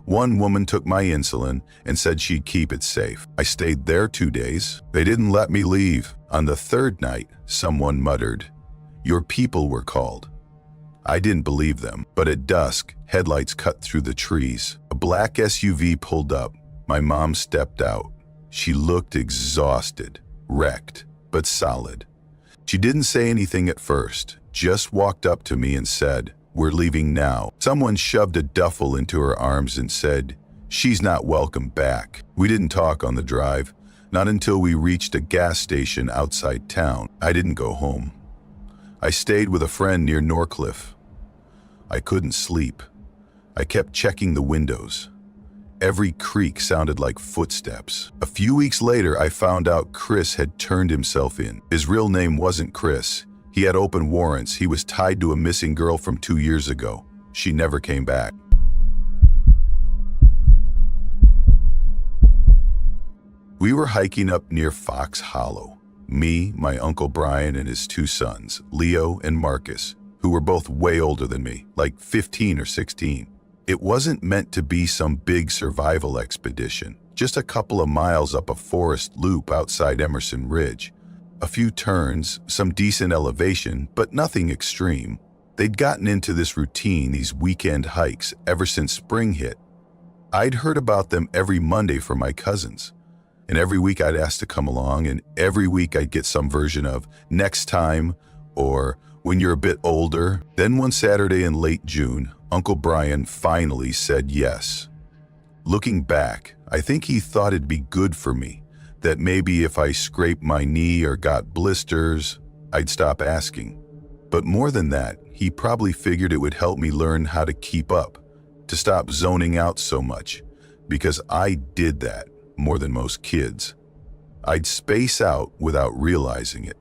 One woman took my insulin and said she'd keep it safe. I stayed there 2 days. They didn't let me leave. On the third night, someone muttered, "Your people were called." I didn't believe them, but at dusk, headlights cut through the trees. A black SUV pulled up. My mom stepped out. She looked exhausted, wrecked, but solid. She didn't say anything at first, just walked up to me and said, "We're leaving now." Someone shoved a duffel into her arms and said, "She's not welcome back." We didn't talk on the drive, not until we reached a gas station outside town. I didn't go home. I stayed with a friend near Norcliffe. I couldn't sleep. I kept checking the windows. Every creak sounded like footsteps. A few weeks later, I found out Chris had turned himself in. His real name wasn't Chris. He had open warrants. He was tied to a missing girl from 2 years ago. She never came back. We were hiking up near Fox Hollow. Me, my Uncle Brian, and his 2 sons, Leo and Marcus, who were both way older than me, like 15 or 16. It wasn't meant to be some big survival expedition, just a couple of miles up a forest loop outside Emerson Ridge. A few turns, some decent elevation, but nothing extreme. They'd gotten into this routine, these weekend hikes, ever since spring hit. I'd heard about them every Monday from my cousins. And every week I'd ask to come along, and every week I'd get some version of next time or when you're a bit older. Then one Saturday in late June, Uncle Brian finally said yes. Looking back, I think he thought it'd be good for me, that maybe if I scraped my knee or got blisters, I'd stop asking. But more than that, he probably figured it would help me learn how to keep up, to stop zoning out so much, because I did that more than most kids. I'd space out without realizing it,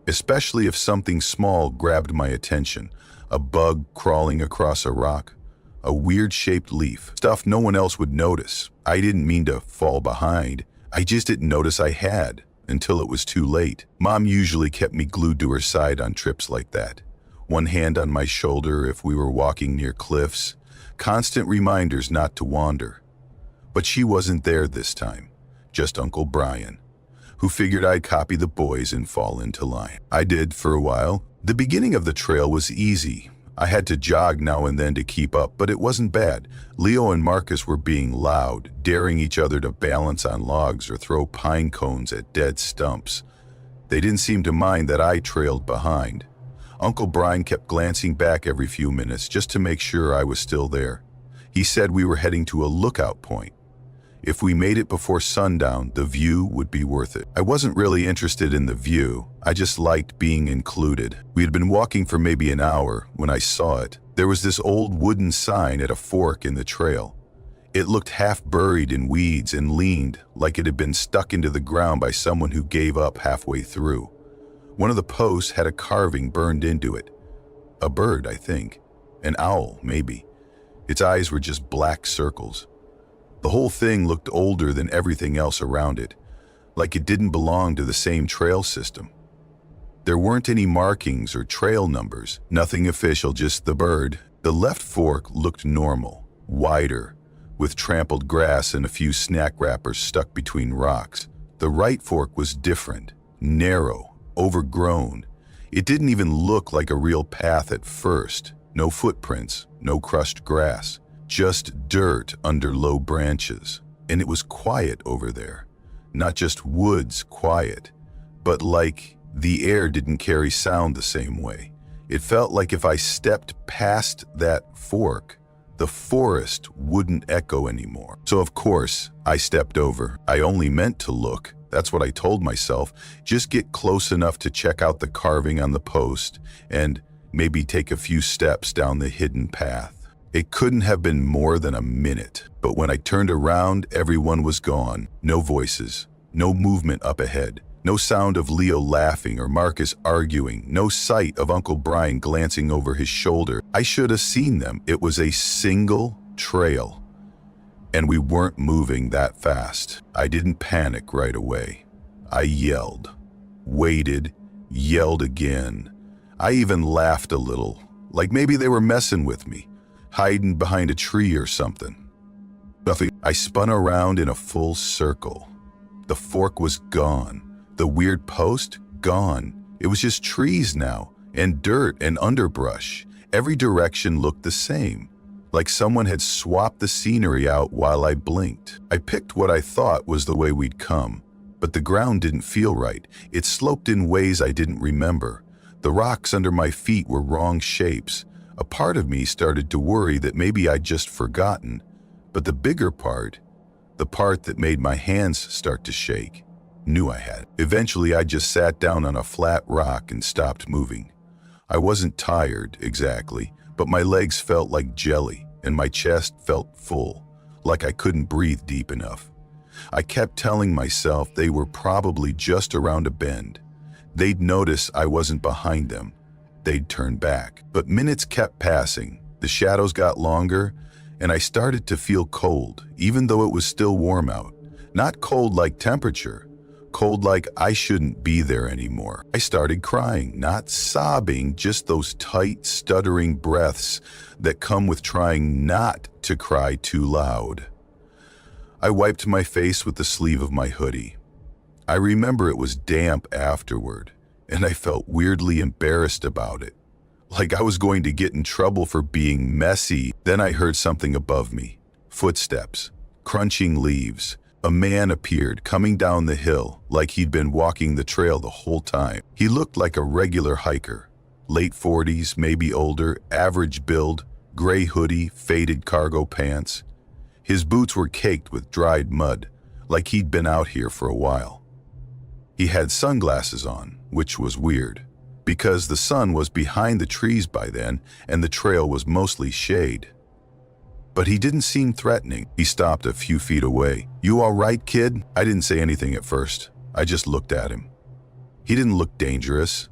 especially if something small grabbed my attention, a bug crawling across a rock, a weird-shaped leaf, stuff no one else would notice. I didn't mean to fall behind. I just didn't notice I had until it was too late. Mom usually kept me glued to her side on trips like that. One hand on my shoulder if we were walking near cliffs, constant reminders not to wander. But she wasn't there this time, just Uncle Brian, who figured I'd copy the boys and fall into line. I did for a while. The beginning of the trail was easy. I had to jog now and then to keep up, but it wasn't bad. Leo and Marcus were being loud, daring each other to balance on logs or throw pine cones at dead stumps. They didn't seem to mind that I trailed behind. Uncle Brian kept glancing back every few minutes just to make sure I was still there. He said we were heading to a lookout point. If we made it before sundown, the view would be worth it. I wasn't really interested in the view. I just liked being included. We had been walking for maybe an hour when I saw it. There was this old wooden sign at a fork in the trail. It looked half buried in weeds and leaned like it had been stuck into the ground by someone who gave up halfway through. One of the posts had a carving burned into it. A bird, I think. An owl, maybe. Its eyes were just black circles. The whole thing looked older than everything else around it, like it didn't belong to the same trail system. There weren't any markings or trail numbers, nothing official, just the bird. The left fork looked normal, wider, with trampled grass and a few snack wrappers stuck between rocks. The right fork was different, narrow, overgrown. It didn't even look like a real path at first. No footprints, no crushed grass. Just dirt under low branches, and it was quiet over there. Not just woods quiet, but like the air didn't carry sound the same way. It felt like if I stepped past that fork, the forest wouldn't echo anymore. So of course, I stepped over. I only meant to look. That's what I told myself. Just get close enough to check out the carving on the post and maybe take a few steps down the hidden path. It couldn't have been more than a minute, but when I turned around, everyone was gone. No voices, no movement up ahead, no sound of Leo laughing or Marcus arguing, no sight of Uncle Brian glancing over his shoulder. I should have seen them. It was a single trail, and we weren't moving that fast. I didn't panic right away. I yelled, waited, yelled again. I even laughed a little, like maybe they were messing with me, hiding behind a tree or something. Nothing. I spun around in a full circle. The fork was gone. The weird post, gone. It was just trees now, and dirt and underbrush. Every direction looked the same, like someone had swapped the scenery out while I blinked. I picked what I thought was the way we'd come, but the ground didn't feel right. It sloped in ways I didn't remember. The rocks under my feet were wrong shapes. A part of me started to worry that maybe I'd just forgotten, but the bigger part, the part that made my hands start to shake, knew I had. Eventually, I just sat down on a flat rock and stopped moving. I wasn't tired, exactly, but my legs felt like jelly, and my chest felt full, like I couldn't breathe deep enough. I kept telling myself they were probably just around a bend. They'd notice I wasn't behind them. They'd turn back. But minutes kept passing. The shadows got longer, and I started to feel cold, even though it was still warm out. Not cold like temperature, cold like I shouldn't be there anymore. I started crying, not sobbing, just those tight, stuttering breaths that come with trying not to cry too loud. I wiped my face with the sleeve of my hoodie. I remember it was damp afterward, and I felt weirdly embarrassed about it, like I was going to get in trouble for being messy. Then I heard something above me. Footsteps, crunching leaves. A man appeared coming down the hill like he'd been walking the trail the whole time. He looked like a regular hiker. Late 40s, maybe older, average build, gray hoodie, faded cargo pants. His boots were caked with dried mud, like he'd been out here for a while. He had sunglasses on, which was weird, because the sun was behind the trees by then and the trail was mostly shade. But he didn't seem threatening. He stopped a few feet away. "You all right, kid?" I didn't say anything at first. I just looked at him. He didn't look dangerous.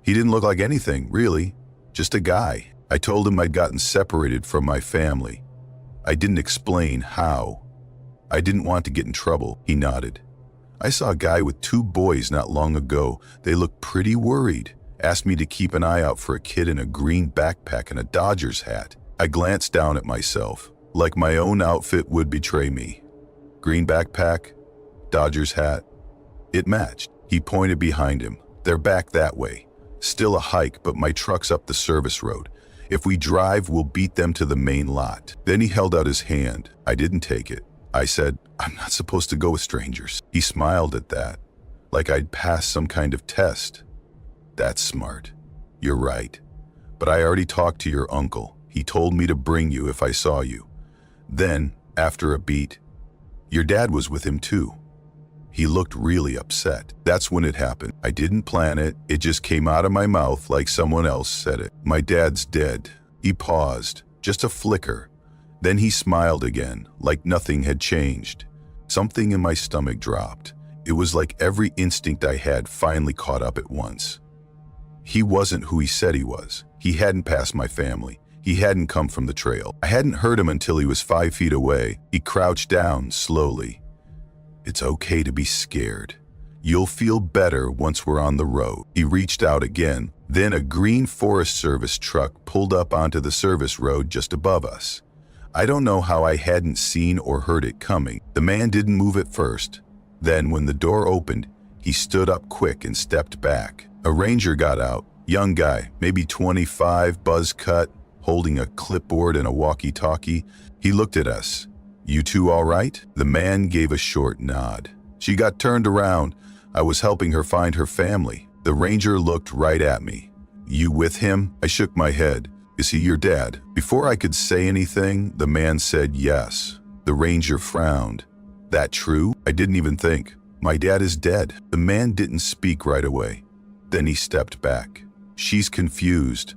He didn't look like anything, really. Just a guy. I told him I'd gotten separated from my family. I didn't explain how. I didn't want to get in trouble. He nodded. "I saw a guy with 2 boys not long ago. They looked pretty worried. Asked me to keep an eye out for a kid in a green backpack and a Dodgers hat." I glanced down at myself, like my own outfit would betray me. Green backpack, Dodgers hat. It matched. He pointed behind him. "They're back that way. Still a hike, but my truck's up the service road. If we drive, we'll beat them to the main lot." Then he held out his hand. I didn't take it. I said, "I'm not supposed to go with strangers." He smiled at that, like I'd passed some kind of test. "That's smart. You're right. But I already talked to your uncle. He told me to bring you if I saw you." Then, after a beat, "Your dad was with him too." He looked really upset. That's when it happened. I didn't plan it. It just came out of my mouth like someone else said it. "My dad's dead." He paused, just a flicker. Then he smiled again, like nothing had changed. Something in my stomach dropped. It was like every instinct I had finally caught up at once. He wasn't who he said he was. He hadn't passed my family. He hadn't come from the trail. I hadn't heard him until he was 5 feet away. He crouched down slowly. "It's okay to be scared. You'll feel better once we're on the road." He reached out again. Then a green Forest Service truck pulled up onto the service road just above us. I don't know how I hadn't seen or heard it coming. The man didn't move at first. Then when the door opened, he stood up quick and stepped back. A ranger got out. Young guy, maybe 25, buzz cut, holding a clipboard and a walkie-talkie. He looked at us. "You two all right?" The man gave a short nod. "She got turned around. I was helping her find her family." The ranger looked right at me. "You with him?" I shook my head. "Is he your dad?" Before I could say anything, the man said yes. The ranger frowned. "That true?" I didn't even think. "My dad is dead." The man didn't speak right away. Then he stepped back. "She's confused.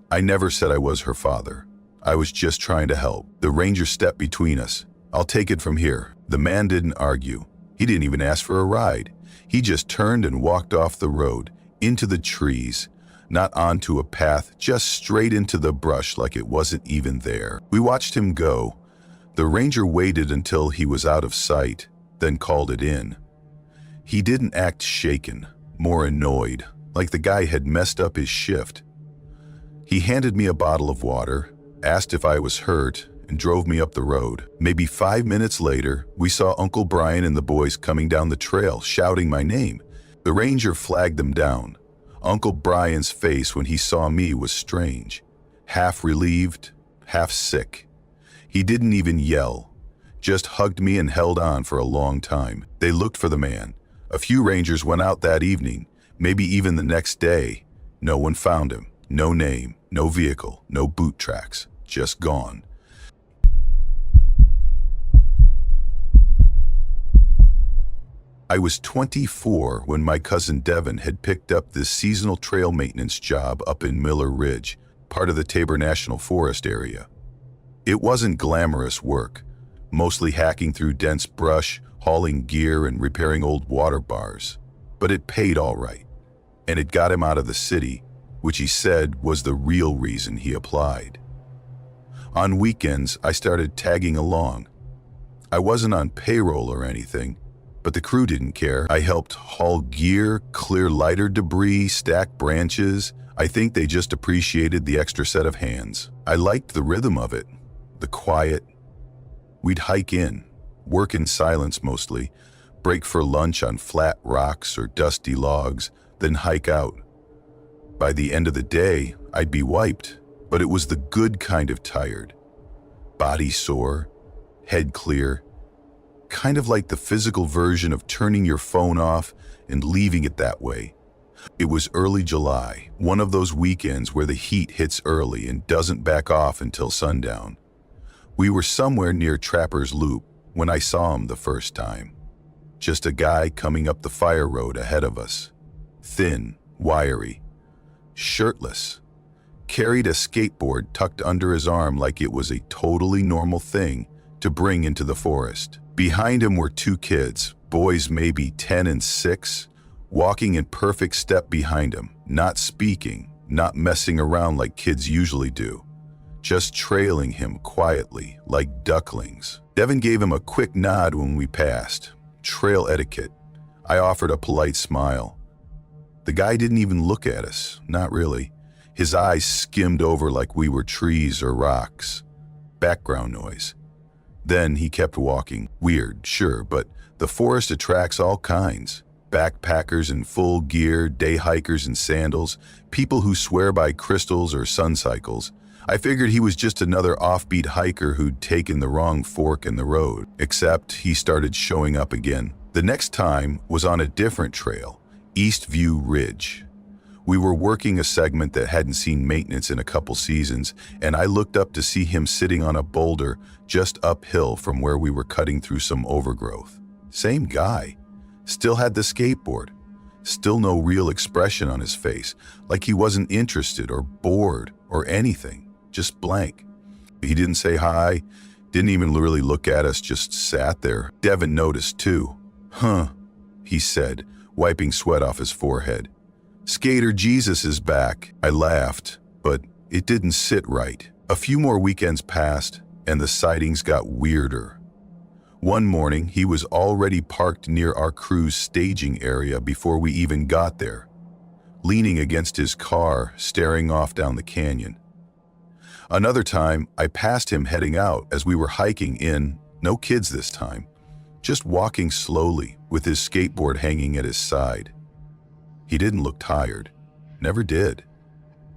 I never said I was her father. I was just trying to help." The ranger stepped between us. "I'll take it from here." The man didn't argue. He didn't even ask for a ride. He just turned and walked off the road, into the trees, not onto a path, just straight into the brush like it wasn't even there. We watched him go. The ranger waited until he was out of sight, then called it in. He didn't act shaken, more annoyed, like the guy had messed up his shift. He handed me a bottle of water, asked if I was hurt, and drove me up the road. Maybe 5 minutes later, we saw Uncle Brian and the boys coming down the trail, shouting my name. The ranger flagged them down. Uncle Brian's face when he saw me was strange, half relieved, half sick. He didn't even yell, just hugged me and held on for a long time. They looked for the man. A few rangers went out that evening, maybe even the next day. No one found him. No name, no vehicle, no boot tracks, just gone. I was 24 when my cousin Devin had picked up this seasonal trail maintenance job up in Miller Ridge, part of the Tabor National Forest area. It wasn't glamorous work, mostly hacking through dense brush, hauling gear, and repairing old water bars. But it paid all right, and it got him out of the city, which he said was the real reason he applied. On weekends, I started tagging along. I wasn't on payroll or anything, but the crew didn't care. I helped haul gear, clear lighter debris, stack branches. I think they just appreciated the extra set of hands. I liked the rhythm of it, the quiet. We'd hike in, work in silence mostly, break for lunch on flat rocks or dusty logs, then hike out. By the end of the day, I'd be wiped, but it was the good kind of tired. Body sore, head clear, kind of like the physical version of turning your phone off and leaving it that way. It was early July, one of those weekends where the heat hits early and doesn't back off until sundown. We were somewhere near Trapper's Loop when I saw him the first time. Just a guy coming up the fire road ahead of us. Thin, wiry, shirtless. Carried a skateboard tucked under his arm like it was a totally normal thing to bring into the forest. Behind him were two kids, boys maybe 10 and 6, walking in perfect step behind him, not speaking, not messing around like kids usually do, just trailing him quietly like ducklings. Devin gave him a quick nod when we passed. Trail etiquette. I offered a polite smile. The guy didn't even look at us, not really. His eyes skimmed over like we were trees or rocks. Background noise. Then he kept walking. Weird, sure, but the forest attracts all kinds. Backpackers in full gear, day hikers in sandals, people who swear by crystals or sun cycles. I figured he was just another offbeat hiker who'd taken the wrong fork in the road. Except he started showing up again. The next time was on a different trail, East View Ridge. We were working a segment that hadn't seen maintenance in a couple seasons, and I looked up to see him sitting on a boulder just uphill from where we were cutting through some overgrowth. Same guy. Still had the skateboard. Still no real expression on his face, like he wasn't interested or bored or anything. Just blank. He didn't say hi, didn't even really look at us, just sat there. Devin noticed too. Huh, he said, wiping sweat off his forehead. Skater Jesus is back. I laughed, but it didn't sit right. A few more weekends passed, and the sightings got weirder. One morning, he was already parked near our crew's staging area before we even got there, leaning against his car, staring off down the canyon. Another time, I passed him heading out as we were hiking in, no kids this time, just walking slowly with his skateboard hanging at his side. He didn't look tired, never did,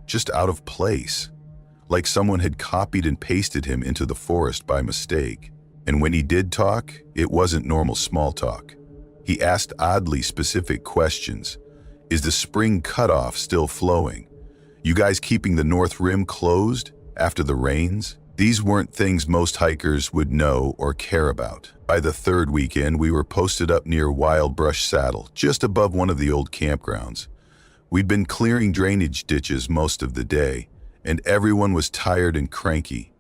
just out of place, like someone had copied and pasted him into the forest by mistake. And when he did talk, it wasn't normal small talk. He asked oddly specific questions. Is the spring cutoff still flowing? You guys keeping the north rim closed after the rains? These weren't things most hikers would know or care about. By the third weekend, we were posted up near Wild Brush Saddle, just above one of the old campgrounds. We'd been clearing drainage ditches most of the day, and everyone was tired and cranky.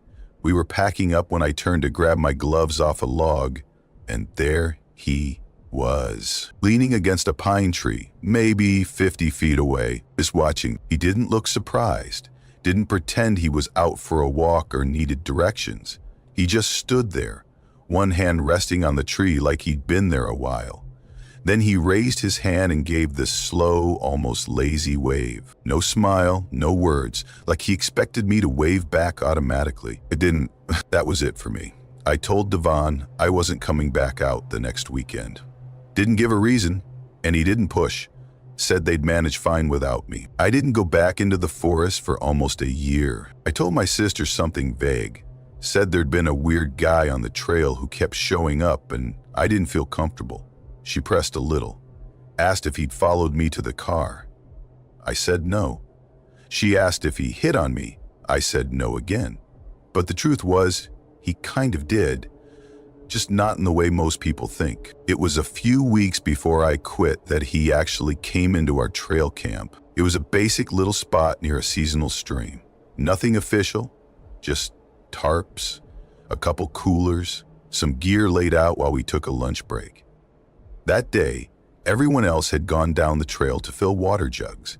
We were packing up when I turned to grab my gloves off a log, and there he was, leaning against a pine tree, maybe 50 feet away, just watching. He didn't look surprised, didn't pretend he was out for a walk or needed directions. He just stood there, one hand resting on the tree like he'd been there a while. Then he raised his hand and gave this slow, almost lazy wave. No smile, no words, like he expected me to wave back automatically. It didn't. That was it for me. I told Devon I wasn't coming back out the next weekend. Didn't give a reason, and he didn't push. Said they'd manage fine without me. I didn't go back into the forest for almost a year. I told my sister something vague. Said there'd been a weird guy on the trail who kept showing up, and I didn't feel comfortable. She pressed a little, asked if he'd followed me to the car. I said no. She asked if he hit on me. I said no again. But the truth was, he kind of did, just not in the way most people think. It was a few weeks before I quit that he actually came into our trail camp. It was a basic little spot near a seasonal stream. Nothing official, just tarps, a couple coolers, some gear laid out while we took a lunch break. That day, everyone else had gone down the trail to fill water jugs.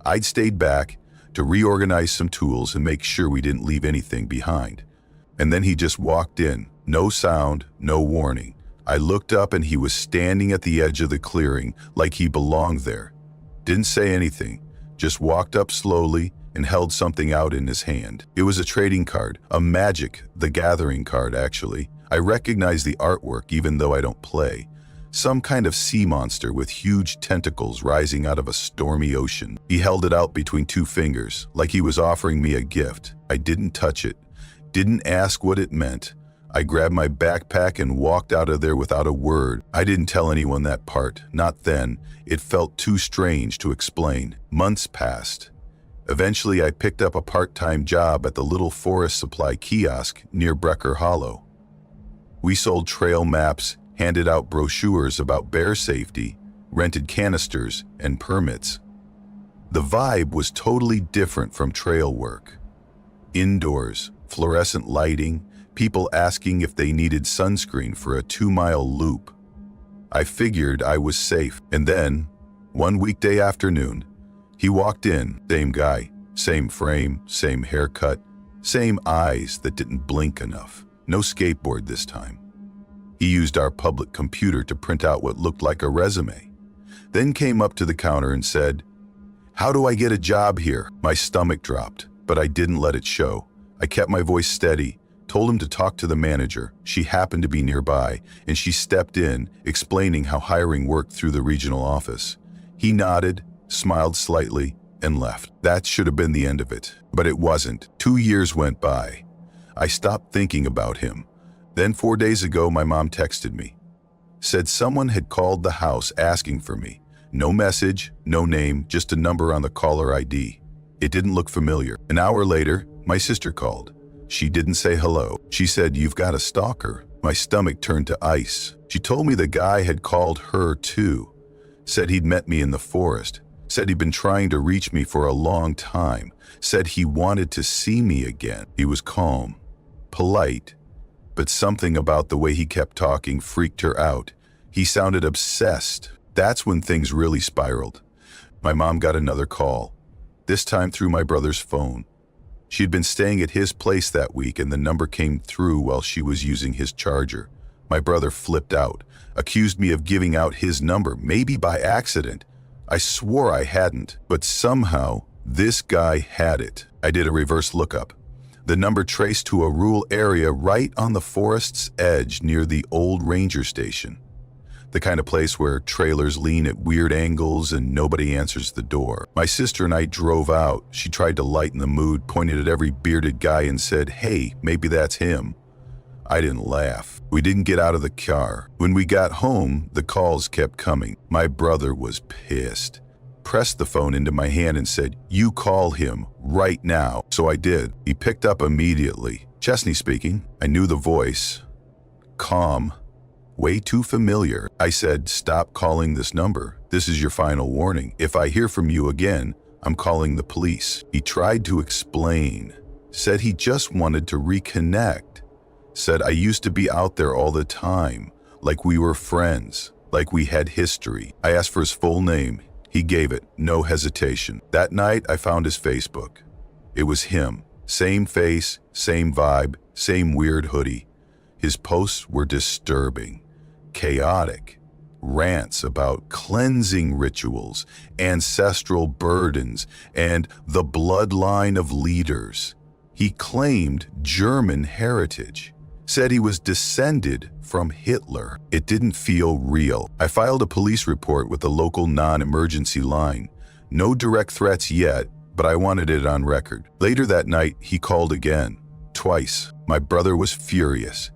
I'd stayed back to reorganize some tools and make sure we didn't leave anything behind. And then he just walked in, no sound, no warning. I looked up and he was standing at the edge of the clearing like he belonged there. Didn't say anything, just walked up slowly and held something out in his hand. It was a trading card, a Magic the Gathering card actually. I recognized the artwork even though I don't play. Some kind of sea monster with huge tentacles rising out of a stormy ocean. He held it out between two fingers, like he was offering me a gift. I didn't touch it, didn't ask what it meant. I grabbed my backpack and walked out of there without a word. I didn't tell anyone that part, not then. It felt too strange to explain. Months passed. Eventually, I picked up a part-time job at the little forest supply kiosk near Brecker Hollow. We sold trail maps, handed out brochures about bear safety, rented canisters and permits. The vibe was totally different from trail work. Indoors, fluorescent lighting, people asking if they needed sunscreen for a 2-mile loop. I figured I was safe, and then, one weekday afternoon, he walked in, same guy, same frame, same haircut, same eyes that didn't blink enough. No skateboard this time. He used our public computer to print out what looked like a resume, then came up to the counter and said, "How do I get a job here?" My stomach dropped, but I didn't let it show. I kept my voice steady, told him to talk to the manager. She happened to be nearby, and she stepped in, explaining how hiring worked through the regional office. He nodded, smiled slightly, and left. That should have been the end of it, but it wasn't. 2 years went by. I stopped thinking about him. Then 4 days ago, my mom texted me. Said someone had called the house asking for me. No message, no name, just a number on the caller ID. It didn't look familiar. An hour later, my sister called. She didn't say hello. She said, "You've got a stalker." My stomach turned to ice. She told me the guy had called her too. Said he'd met me in the forest. Said he'd been trying to reach me for a long time. Said he wanted to see me again. He was calm, polite, but something about the way he kept talking freaked her out. He sounded obsessed. That's when things really spiraled. My mom got another call, this time through my brother's phone. She'd been staying at his place that week, and the number came through while she was using his charger. My brother flipped out, accused me of giving out his number, maybe by accident. I swore I hadn't, but somehow this guy had it. I did a reverse lookup. The number traced to a rural area right on the forest's edge near the old ranger station. The kind of place where trailers lean at weird angles and nobody answers the door. My sister and I drove out. She tried to lighten the mood, pointed at every bearded guy and said, "Hey, maybe that's him." I didn't laugh. We didn't get out of the car. When we got home, the calls kept coming. My brother was pissed. Pressed the phone into my hand and said, "You call him right now." So I did. He picked up immediately. "Chesney speaking." I knew the voice. Calm. Way too familiar. I said, "Stop calling this number. This is your final warning. If I hear from you again, I'm calling the police." He tried to explain. Said he just wanted to reconnect. Said I used to be out there all the time, like we were friends, like we had history. I asked for his full name. He gave it, no hesitation. That night, I found his Facebook. It was him. Same face, same vibe, same weird hoodie. His posts were disturbing, chaotic, rants about cleansing rituals, ancestral burdens, and the bloodline of leaders. He claimed German heritage. Said he was descended from Hitler. It didn't feel real. I filed a police report with the local non-emergency line. No direct threats yet, but I wanted it on record. Later that night, he called again, twice. My brother was furious.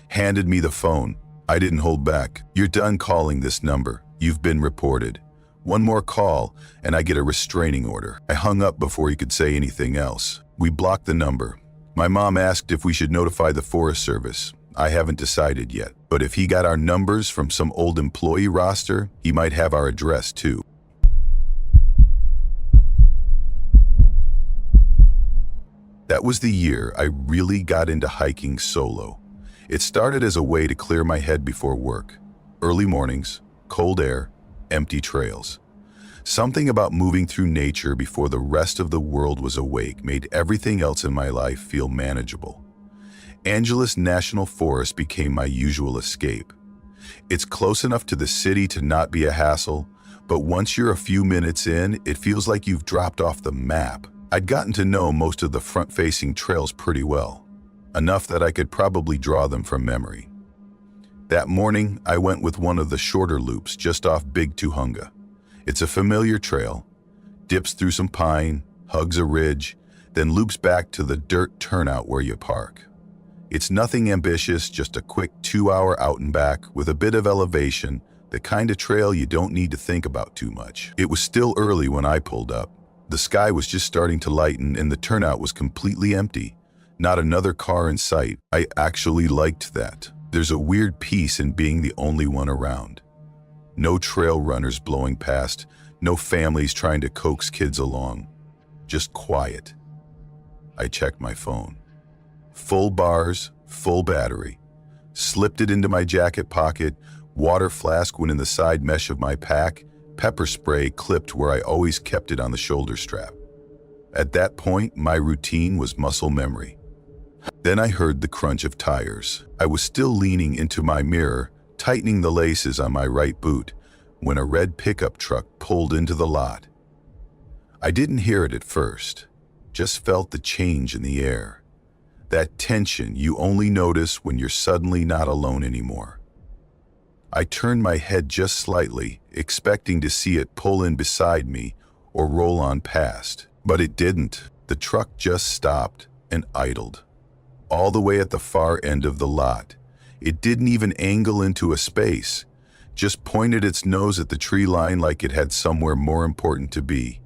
Handed me the phone. I didn't hold back. "You're done calling this number. You've been reported. One more call, and I get a restraining order." I hung up before he could say anything else. We blocked the number. My mom asked if we should notify the Forest Service. I haven't decided yet, but if he got our numbers from some old employee roster, he might have our address too. That was the year I really got into hiking solo. It started as a way to clear my head before work. Early mornings, cold air, empty trails. Something about moving through nature before the rest of the world was awake made everything else in my life feel manageable. Angeles National Forest became my usual escape. It's close enough to the city to not be a hassle, but once you're a few minutes in, it feels like you've dropped off the map. I'd gotten to know most of the front-facing trails pretty well, enough that I could probably draw them from memory. That morning, I went with one of the shorter loops just off Big Tuhunga. It's a familiar trail, dips through some pine, hugs a ridge, then loops back to the dirt turnout where you park. It's nothing ambitious, just a quick 2-hour out and back with a bit of elevation, the kind of trail you don't need to think about too much. It was still early when I pulled up. The sky was just starting to lighten and the turnout was completely empty. Not another car in sight. I actually liked that. There's a weird peace in being the only one around. No trail runners blowing past, no families trying to coax kids along. Just quiet. I checked my phone. Full bars, full battery. Slipped it into my jacket pocket, water flask went in the side mesh of my pack, pepper spray clipped where I always kept it on the shoulder strap. At that point, my routine was muscle memory. Then I heard the crunch of tires. I was still leaning into my mirror, tightening the laces on my right boot, when a red pickup truck pulled into the lot. I didn't hear it at first, just felt the change in the air. That tension you only notice when you're suddenly not alone anymore. I turned my head just slightly, expecting to see it pull in beside me or roll on past, but it didn't. The truck just stopped and idled. All the way at the far end of the lot. It didn't even angle into a space, just pointed its nose at the tree line like it had somewhere more important to be.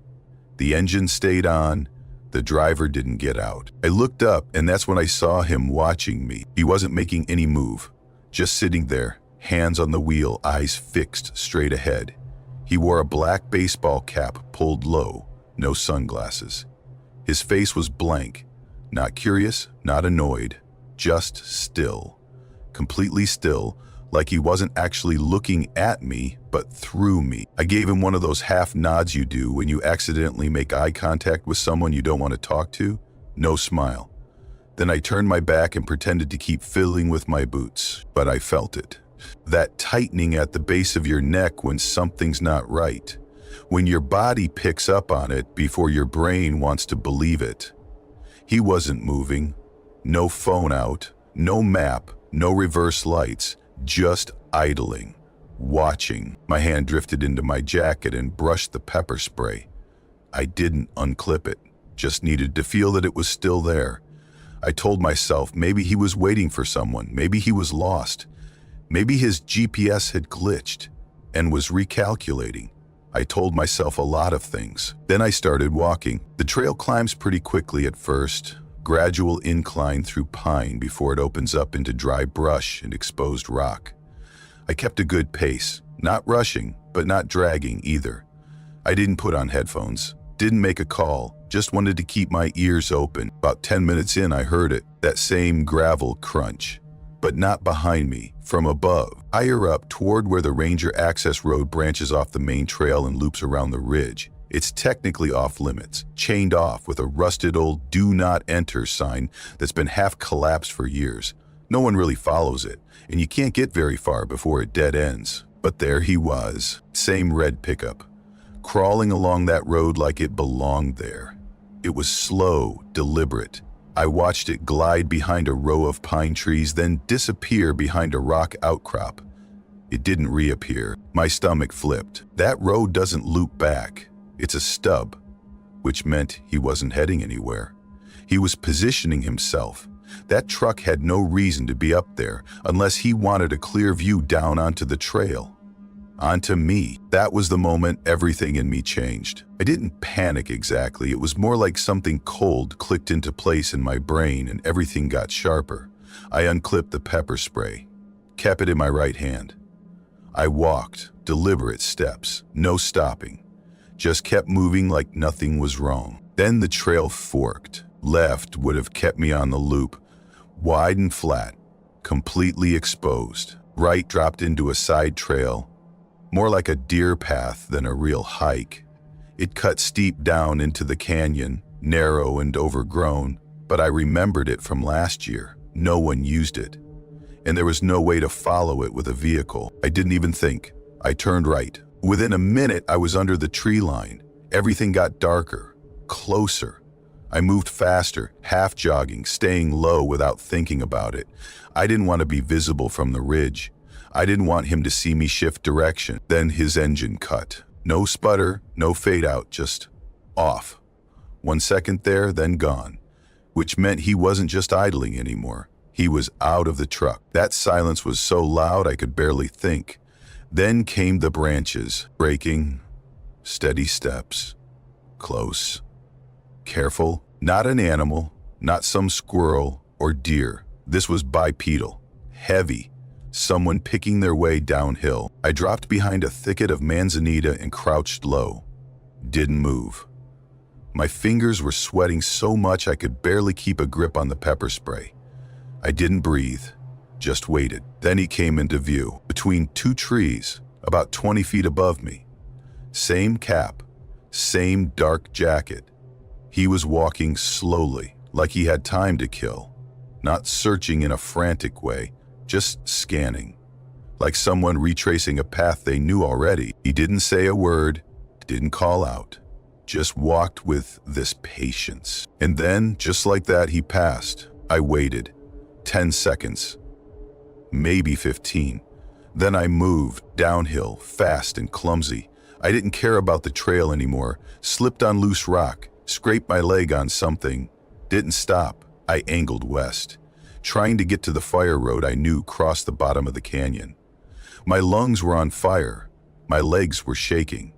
The engine stayed on, the driver didn't get out. I looked up and that's when I saw him watching me. He wasn't making any move, just sitting there, hands on the wheel, eyes fixed straight ahead. He wore a black baseball cap pulled low, no sunglasses. His face was blank. Not curious, not annoyed, just still. Completely still, like he wasn't actually looking at me, but through me. I gave him one of those half nods you do when you accidentally make eye contact with someone you don't want to talk to. No smile. Then I turned my back and pretended to keep fiddling with my boots, but I felt it. That tightening at the base of your neck when something's not right. When your body picks up on it before your brain wants to believe it. He wasn't moving, no phone out, no map, no reverse lights, just idling, watching. My hand drifted into my jacket and brushed the pepper spray. I didn't unclip it, just needed to feel that it was still there. I told myself maybe he was waiting for someone, maybe he was lost, maybe his GPS had glitched and was recalculating. I told myself a lot of things. Then I started walking. The trail climbs pretty quickly at first, gradual incline through pine before it opens up into dry brush and exposed rock. I kept a good pace, not rushing, but not dragging either. I didn't put on headphones, didn't make a call, just wanted to keep my ears open. About 10 minutes in, I heard it, that same gravel crunch. But not behind me, from above, higher up toward where the Ranger access road branches off the main trail and loops around the ridge. It's technically off limits, chained off with a rusted old "Do Not Enter" sign that's been half collapsed for years. No one really follows it, and you can't get very far before it dead ends. But there he was, same red pickup, crawling along that road like it belonged there. It was slow, deliberate. I watched it glide behind a row of pine trees, then disappear behind a rock outcrop. It didn't reappear. My stomach flipped. That road doesn't loop back. It's a stub, which meant he wasn't heading anywhere. He was positioning himself. That truck had no reason to be up there unless he wanted a clear view down onto the trail. Onto me. That was the moment everything in me changed. I didn't panic exactly. It was more like something cold clicked into place in my brain and everything got sharper. I unclipped the pepper spray, kept it in my right hand. I walked, deliberate steps, no stopping. Just kept moving like nothing was wrong. Then the trail forked. Left would have kept me on the loop, wide and flat, completely exposed. Right dropped into a side trail, more like a deer path than a real hike. It cut steep down into the canyon, narrow and overgrown, but I remembered it from last year. No one used it, and there was no way to follow it with a vehicle. I didn't even think. I turned right. Within a minute, I was under the tree line. Everything got darker, closer. I moved faster, half jogging, staying low without thinking about it. I didn't want to be visible from the ridge. I didn't want him to see me shift direction. Then his engine cut. No sputter, no fade out, just off. 1 second there, then gone. Which meant he wasn't just idling anymore. He was out of the truck. That silence was so loud I could barely think. Then came the branches, breaking, steady steps, close, careful. Not an animal, not some squirrel or deer. This was bipedal, heavy, someone picking their way downhill. I dropped behind a thicket of manzanita and crouched low. Didn't move. My fingers were sweating so much I could barely keep a grip on the pepper spray. I didn't breathe, just waited. Then he came into view, between 2 trees, about 20 feet above me. Same cap, same dark jacket. He was walking slowly, like he had time to kill. Not searching in a frantic way, just scanning. Like someone retracing a path they knew already. He didn't say a word, didn't call out. Just walked with this patience. And then, just like that, he passed. I waited. 10 seconds. Maybe 15. Then I moved, downhill, fast and clumsy. I didn't care about the trail anymore. Slipped on loose rock, scraped my leg on something. Didn't stop. I angled west, trying to get to the fire road I knew crossed the bottom of the canyon. My lungs were on fire. My legs were shaking.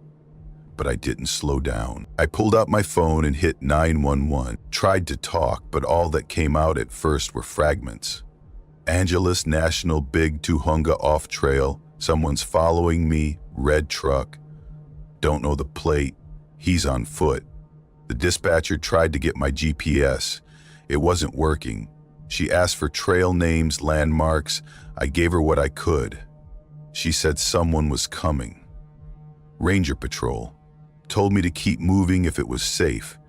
But I didn't slow down. I pulled out my phone and hit 911. Tried to talk, but all that came out at first were fragments. Angeles National Big Tuhunga off trail. Someone's following me. Red truck. Don't know the plate. He's on foot. The dispatcher tried to get my GPS. It wasn't working. She asked for trail names, landmarks. I gave her what I could. She said someone was coming. Ranger Patrol. Told me to keep moving if it was safe.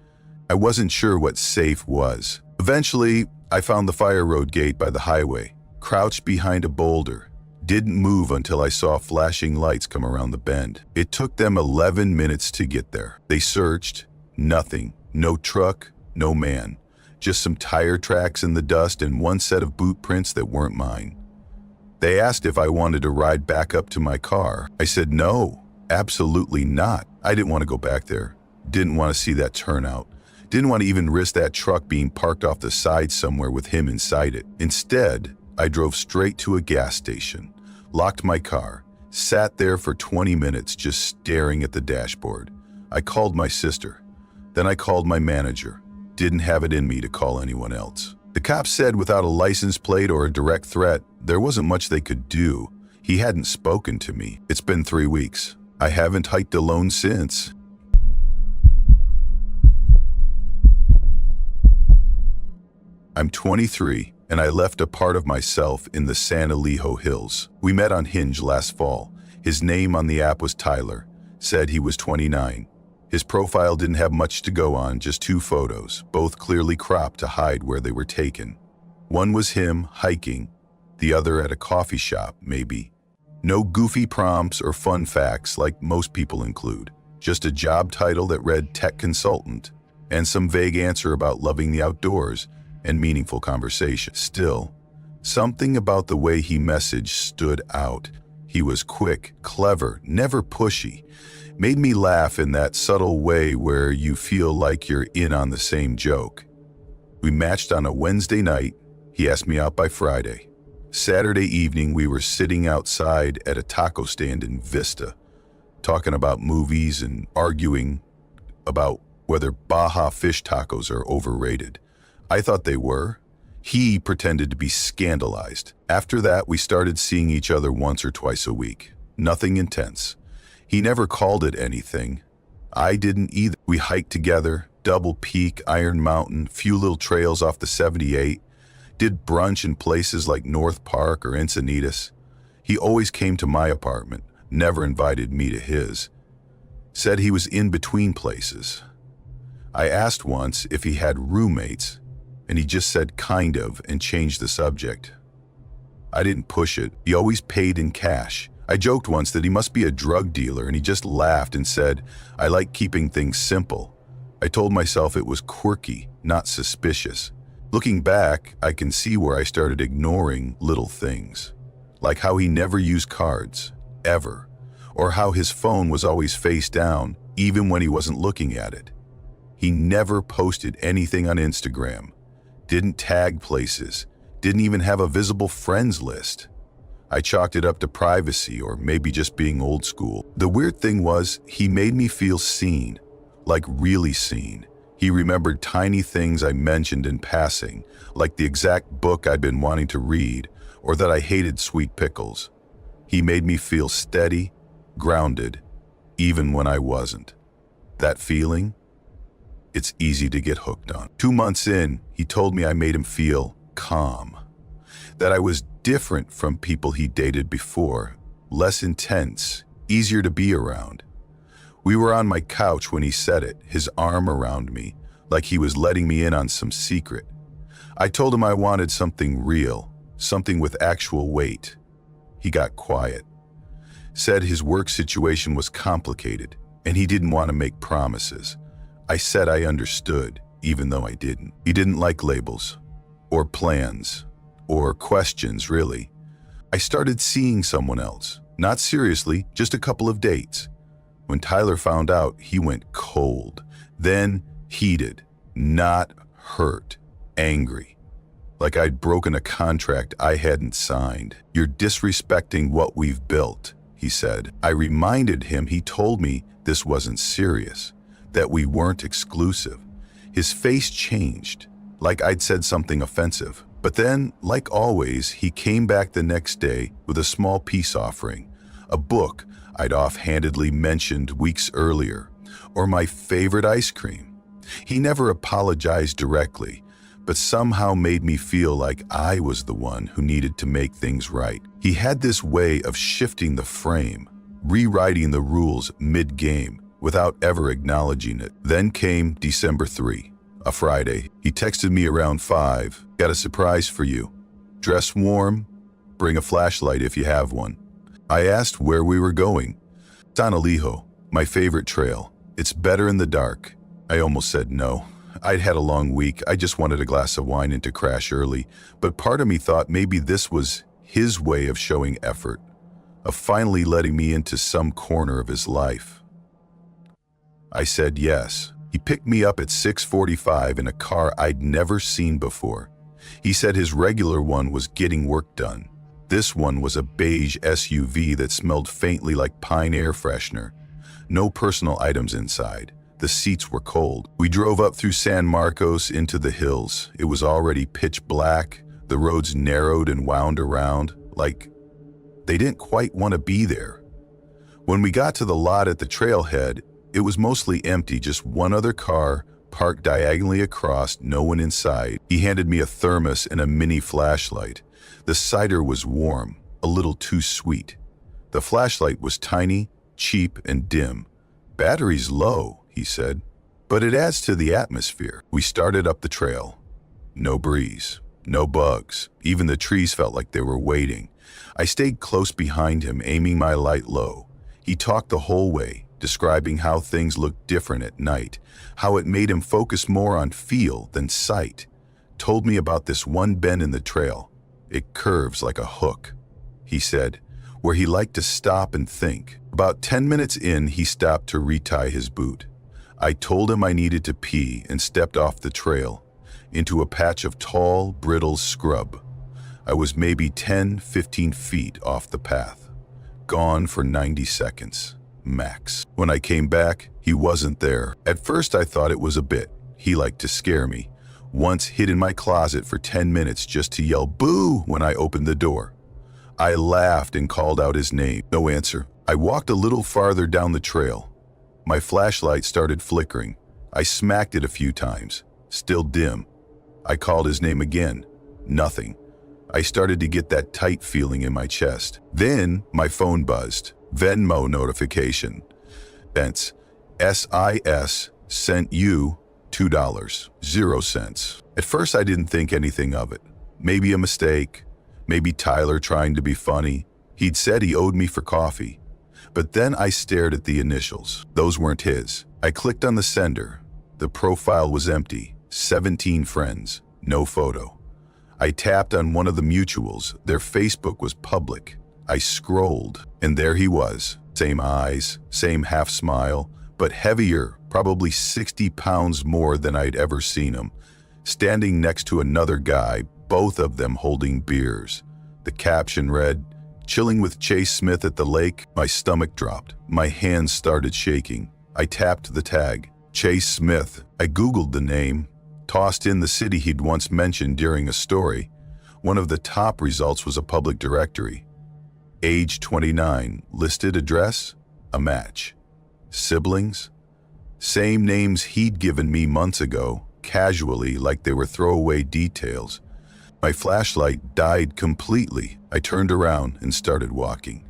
I wasn't sure what safe was. Eventually, I found the fire road gate by the highway, crouched behind a boulder. Didn't move until I saw flashing lights come around the bend. It took them 11 minutes to get there. They searched. Nothing. No truck, no man. Just some tire tracks in the dust and one set of boot prints that weren't mine. They asked if I wanted to ride back up to my car. I said no, absolutely not. I didn't want to go back there. Didn't want to see that turnout. Didn't want to even risk that truck being parked off the side somewhere with him inside it. Instead, I drove straight to a gas station, locked my car, sat there for 20 minutes just staring at the dashboard. I called my sister. Then I called my manager. Didn't have it in me to call anyone else. The cops said without a license plate or a direct threat, there wasn't much they could do. He hadn't spoken to me. It's been 3 weeks. I haven't hiked alone since. I'm 23, and I left a part of myself in the San Elijo Hills. We met on Hinge last fall. His name on the app was Tyler. Said he was 29. His profile didn't have much to go on, just 2 photos, both clearly cropped to hide where they were taken. One was him hiking, the other at a coffee shop, maybe. No goofy prompts or fun facts like most people include. Just a job title that read tech consultant, and some vague answer about loving the outdoors and meaningful conversation. Still, something about the way he messaged stood out. He was quick, clever, never pushy. Made me laugh in that subtle way where you feel like you're in on the same joke. We matched on a Wednesday night. He asked me out by Friday. Saturday evening, we were sitting outside at a taco stand in Vista, talking about movies and arguing about whether Baja fish tacos are overrated. I thought they were. He pretended to be scandalized. After that, we started seeing each other once or twice a week. Nothing intense. He never called it anything. I didn't either. We hiked together, Double Peak, Iron Mountain, few little trails off the 78, did brunch in places like North Park or Encinitas. He always came to my apartment, never invited me to his. Said he was in between places. I asked once if he had roommates, and he just said kind of and changed the subject. I didn't push it. He always paid in cash. I joked once that he must be a drug dealer, and he just laughed and said, I like keeping things simple. I told myself it was quirky, not suspicious. Looking back, I can see where I started ignoring little things. like how he never used cards, ever, or how his phone was always face down, even when he wasn't looking at it. He never posted anything on Instagram, didn't tag places, didn't even have a visible friends list. I chalked it up to privacy or maybe just being old school. The weird thing was, he made me feel seen, like really seen. He remembered tiny things I mentioned in passing, like the exact book I'd been wanting to read or that I hated sweet pickles. He made me feel steady, grounded, even when I wasn't. That feeling? It's easy to get hooked on. 2 months in, he told me I made him feel calm, that I was different from people he dated before, less intense, easier to be around. We were on my couch when he said it, his arm around me, like he was letting me in on some secret. I told him I wanted something real, something with actual weight. He got quiet, said his work situation was complicated, and he didn't want to make promises. I said I understood, even though I didn't. He didn't like labels, or plans, or questions, really. I started seeing someone else, not seriously, just a couple of dates. When Tyler found out, he went cold, then heated, not hurt, angry, like I'd broken a contract I hadn't signed. "You're disrespecting what we've built," he said. I reminded him he told me this wasn't serious, that we weren't exclusive. His face changed, like I'd said something offensive. But then, like always, he came back the next day with a small peace offering, a book I'd offhandedly mentioned weeks earlier, or my favorite ice cream. He never apologized directly, but somehow made me feel like I was the one who needed to make things right. He had this way of shifting the frame, rewriting the rules mid-game without ever acknowledging it. Then came December 3, a Friday. He texted me around 5, "Got a surprise for you. Dress warm, bring a flashlight if you have one." I asked where we were going. "It's on Alijo, my favorite trail. It's better in the dark." I almost said no. I'd had a long week, I just wanted a glass of wine and to crash early, but part of me thought maybe this was his way of showing effort, of finally letting me into some corner of his life. I said yes. He picked me up at 6:45 in a car I'd never seen before. He said his regular one was getting work done. This one was a beige SUV that smelled faintly like pine air freshener. No personal items inside. The seats were cold. We drove up through San Marcos into the hills. It was already pitch black. The roads narrowed and wound around, like they didn't quite want to be there. When we got to the lot at the trailhead, it was mostly empty, just one other car parked diagonally across, no one inside. He handed me a thermos and a mini flashlight. The cider was warm, a little too sweet. The flashlight was tiny, cheap, and dim. "Battery's low," he said, "but it adds to the atmosphere." We started up the trail. No breeze, no bugs. Even the trees felt like they were waiting. I stayed close behind him, aiming my light low. He talked the whole way, describing how things looked different at night, how it made him focus more on feel than sight. Told me about this one bend in the trail. "It curves like a hook," he said, where he liked to stop and think. About 10 minutes in, he stopped to retie his boot. I told him I needed to pee and stepped off the trail into a patch of tall, brittle scrub. I was maybe 10-15 feet off the path, gone for 90 seconds, max. When I came back, he wasn't there. At first I thought it was a bit. He liked to scare me. Once hid in my closet for 10 minutes just to yell "boo" when I opened the door. I laughed and called out his name. No answer. I walked a little farther down the trail. My flashlight started flickering. I smacked it a few times. Still dim. I called his name again. Nothing. I started to get that tight feeling in my chest. Then my phone buzzed. Venmo notification. Thence, SIS sent you $2, 0 cents. At first I didn't think anything of it. Maybe a mistake. Maybe Tyler trying to be funny. He'd said he owed me for coffee. But then I stared at the initials. Those weren't his. I clicked on the sender. The profile was empty. 17 friends. No photo. I tapped on one of the mutuals. Their Facebook was public. I scrolled, and there he was. Same eyes, same half smile, but heavier, probably 60 pounds more than I'd ever seen him, standing next to another guy, both of them holding beers. The caption read, "Chilling with Chase Smith at the lake." My stomach dropped. My hands started shaking. I tapped the tag, Chase Smith. I Googled the name, tossed in the city he'd once mentioned during a story. One of the top results was a public directory. Age 29, listed address, a match. Siblings? Same names he'd given me months ago, casually, like they were throwaway details. My flashlight died completely. I turned around and started walking.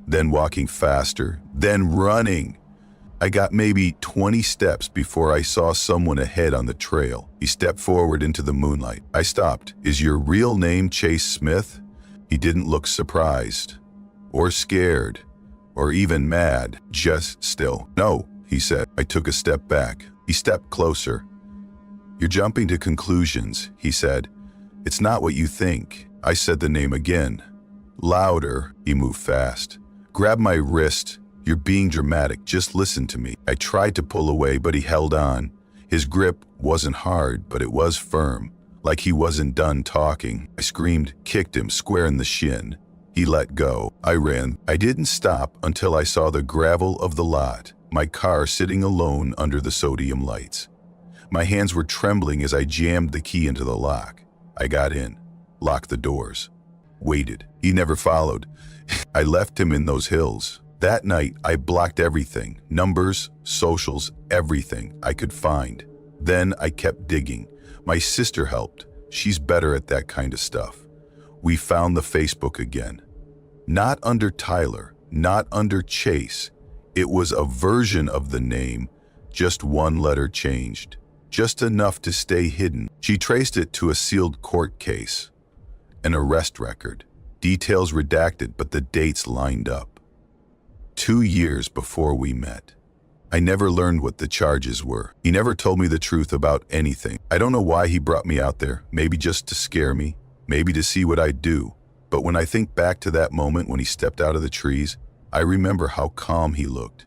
Then walking faster, then running. I got maybe 20 steps before I saw someone ahead on the trail. He stepped forward into the moonlight. I stopped. "Is your real name Chase Smith?" He didn't look surprised, or scared, or even mad, just still. "No," he said. I took a step back. He stepped closer. "You're jumping to conclusions," he said. "It's not what you think." I said the name again. Louder. He moved fast. Grabbed my wrist. "You're being dramatic. Just listen to me." I tried to pull away, but he held on. His grip wasn't hard, but it was firm, like he wasn't done talking. I screamed, kicked him square in the shin. He let go. I ran. I didn't stop until I saw the gravel of the lot, my car sitting alone under the sodium lights. My hands were trembling as I jammed the key into the lock. I got in, locked the doors, waited. He never followed. I left him in those hills. That night, I blocked everything, numbers, socials, everything I could find. Then I kept digging. My sister helped. She's better at that kind of stuff. We found the Facebook again. Not under Tyler, not under Chase. It was a version of the name, just one letter changed. Just enough to stay hidden. She traced it to a sealed court case, an arrest record. Details redacted, but the dates lined up. 2 years before we met. I never learned what the charges were. He never told me the truth about anything. I don't know why he brought me out there, maybe just to scare me, maybe to see what I'd do. But when I think back to that moment when he stepped out of the trees, I remember how calm he looked.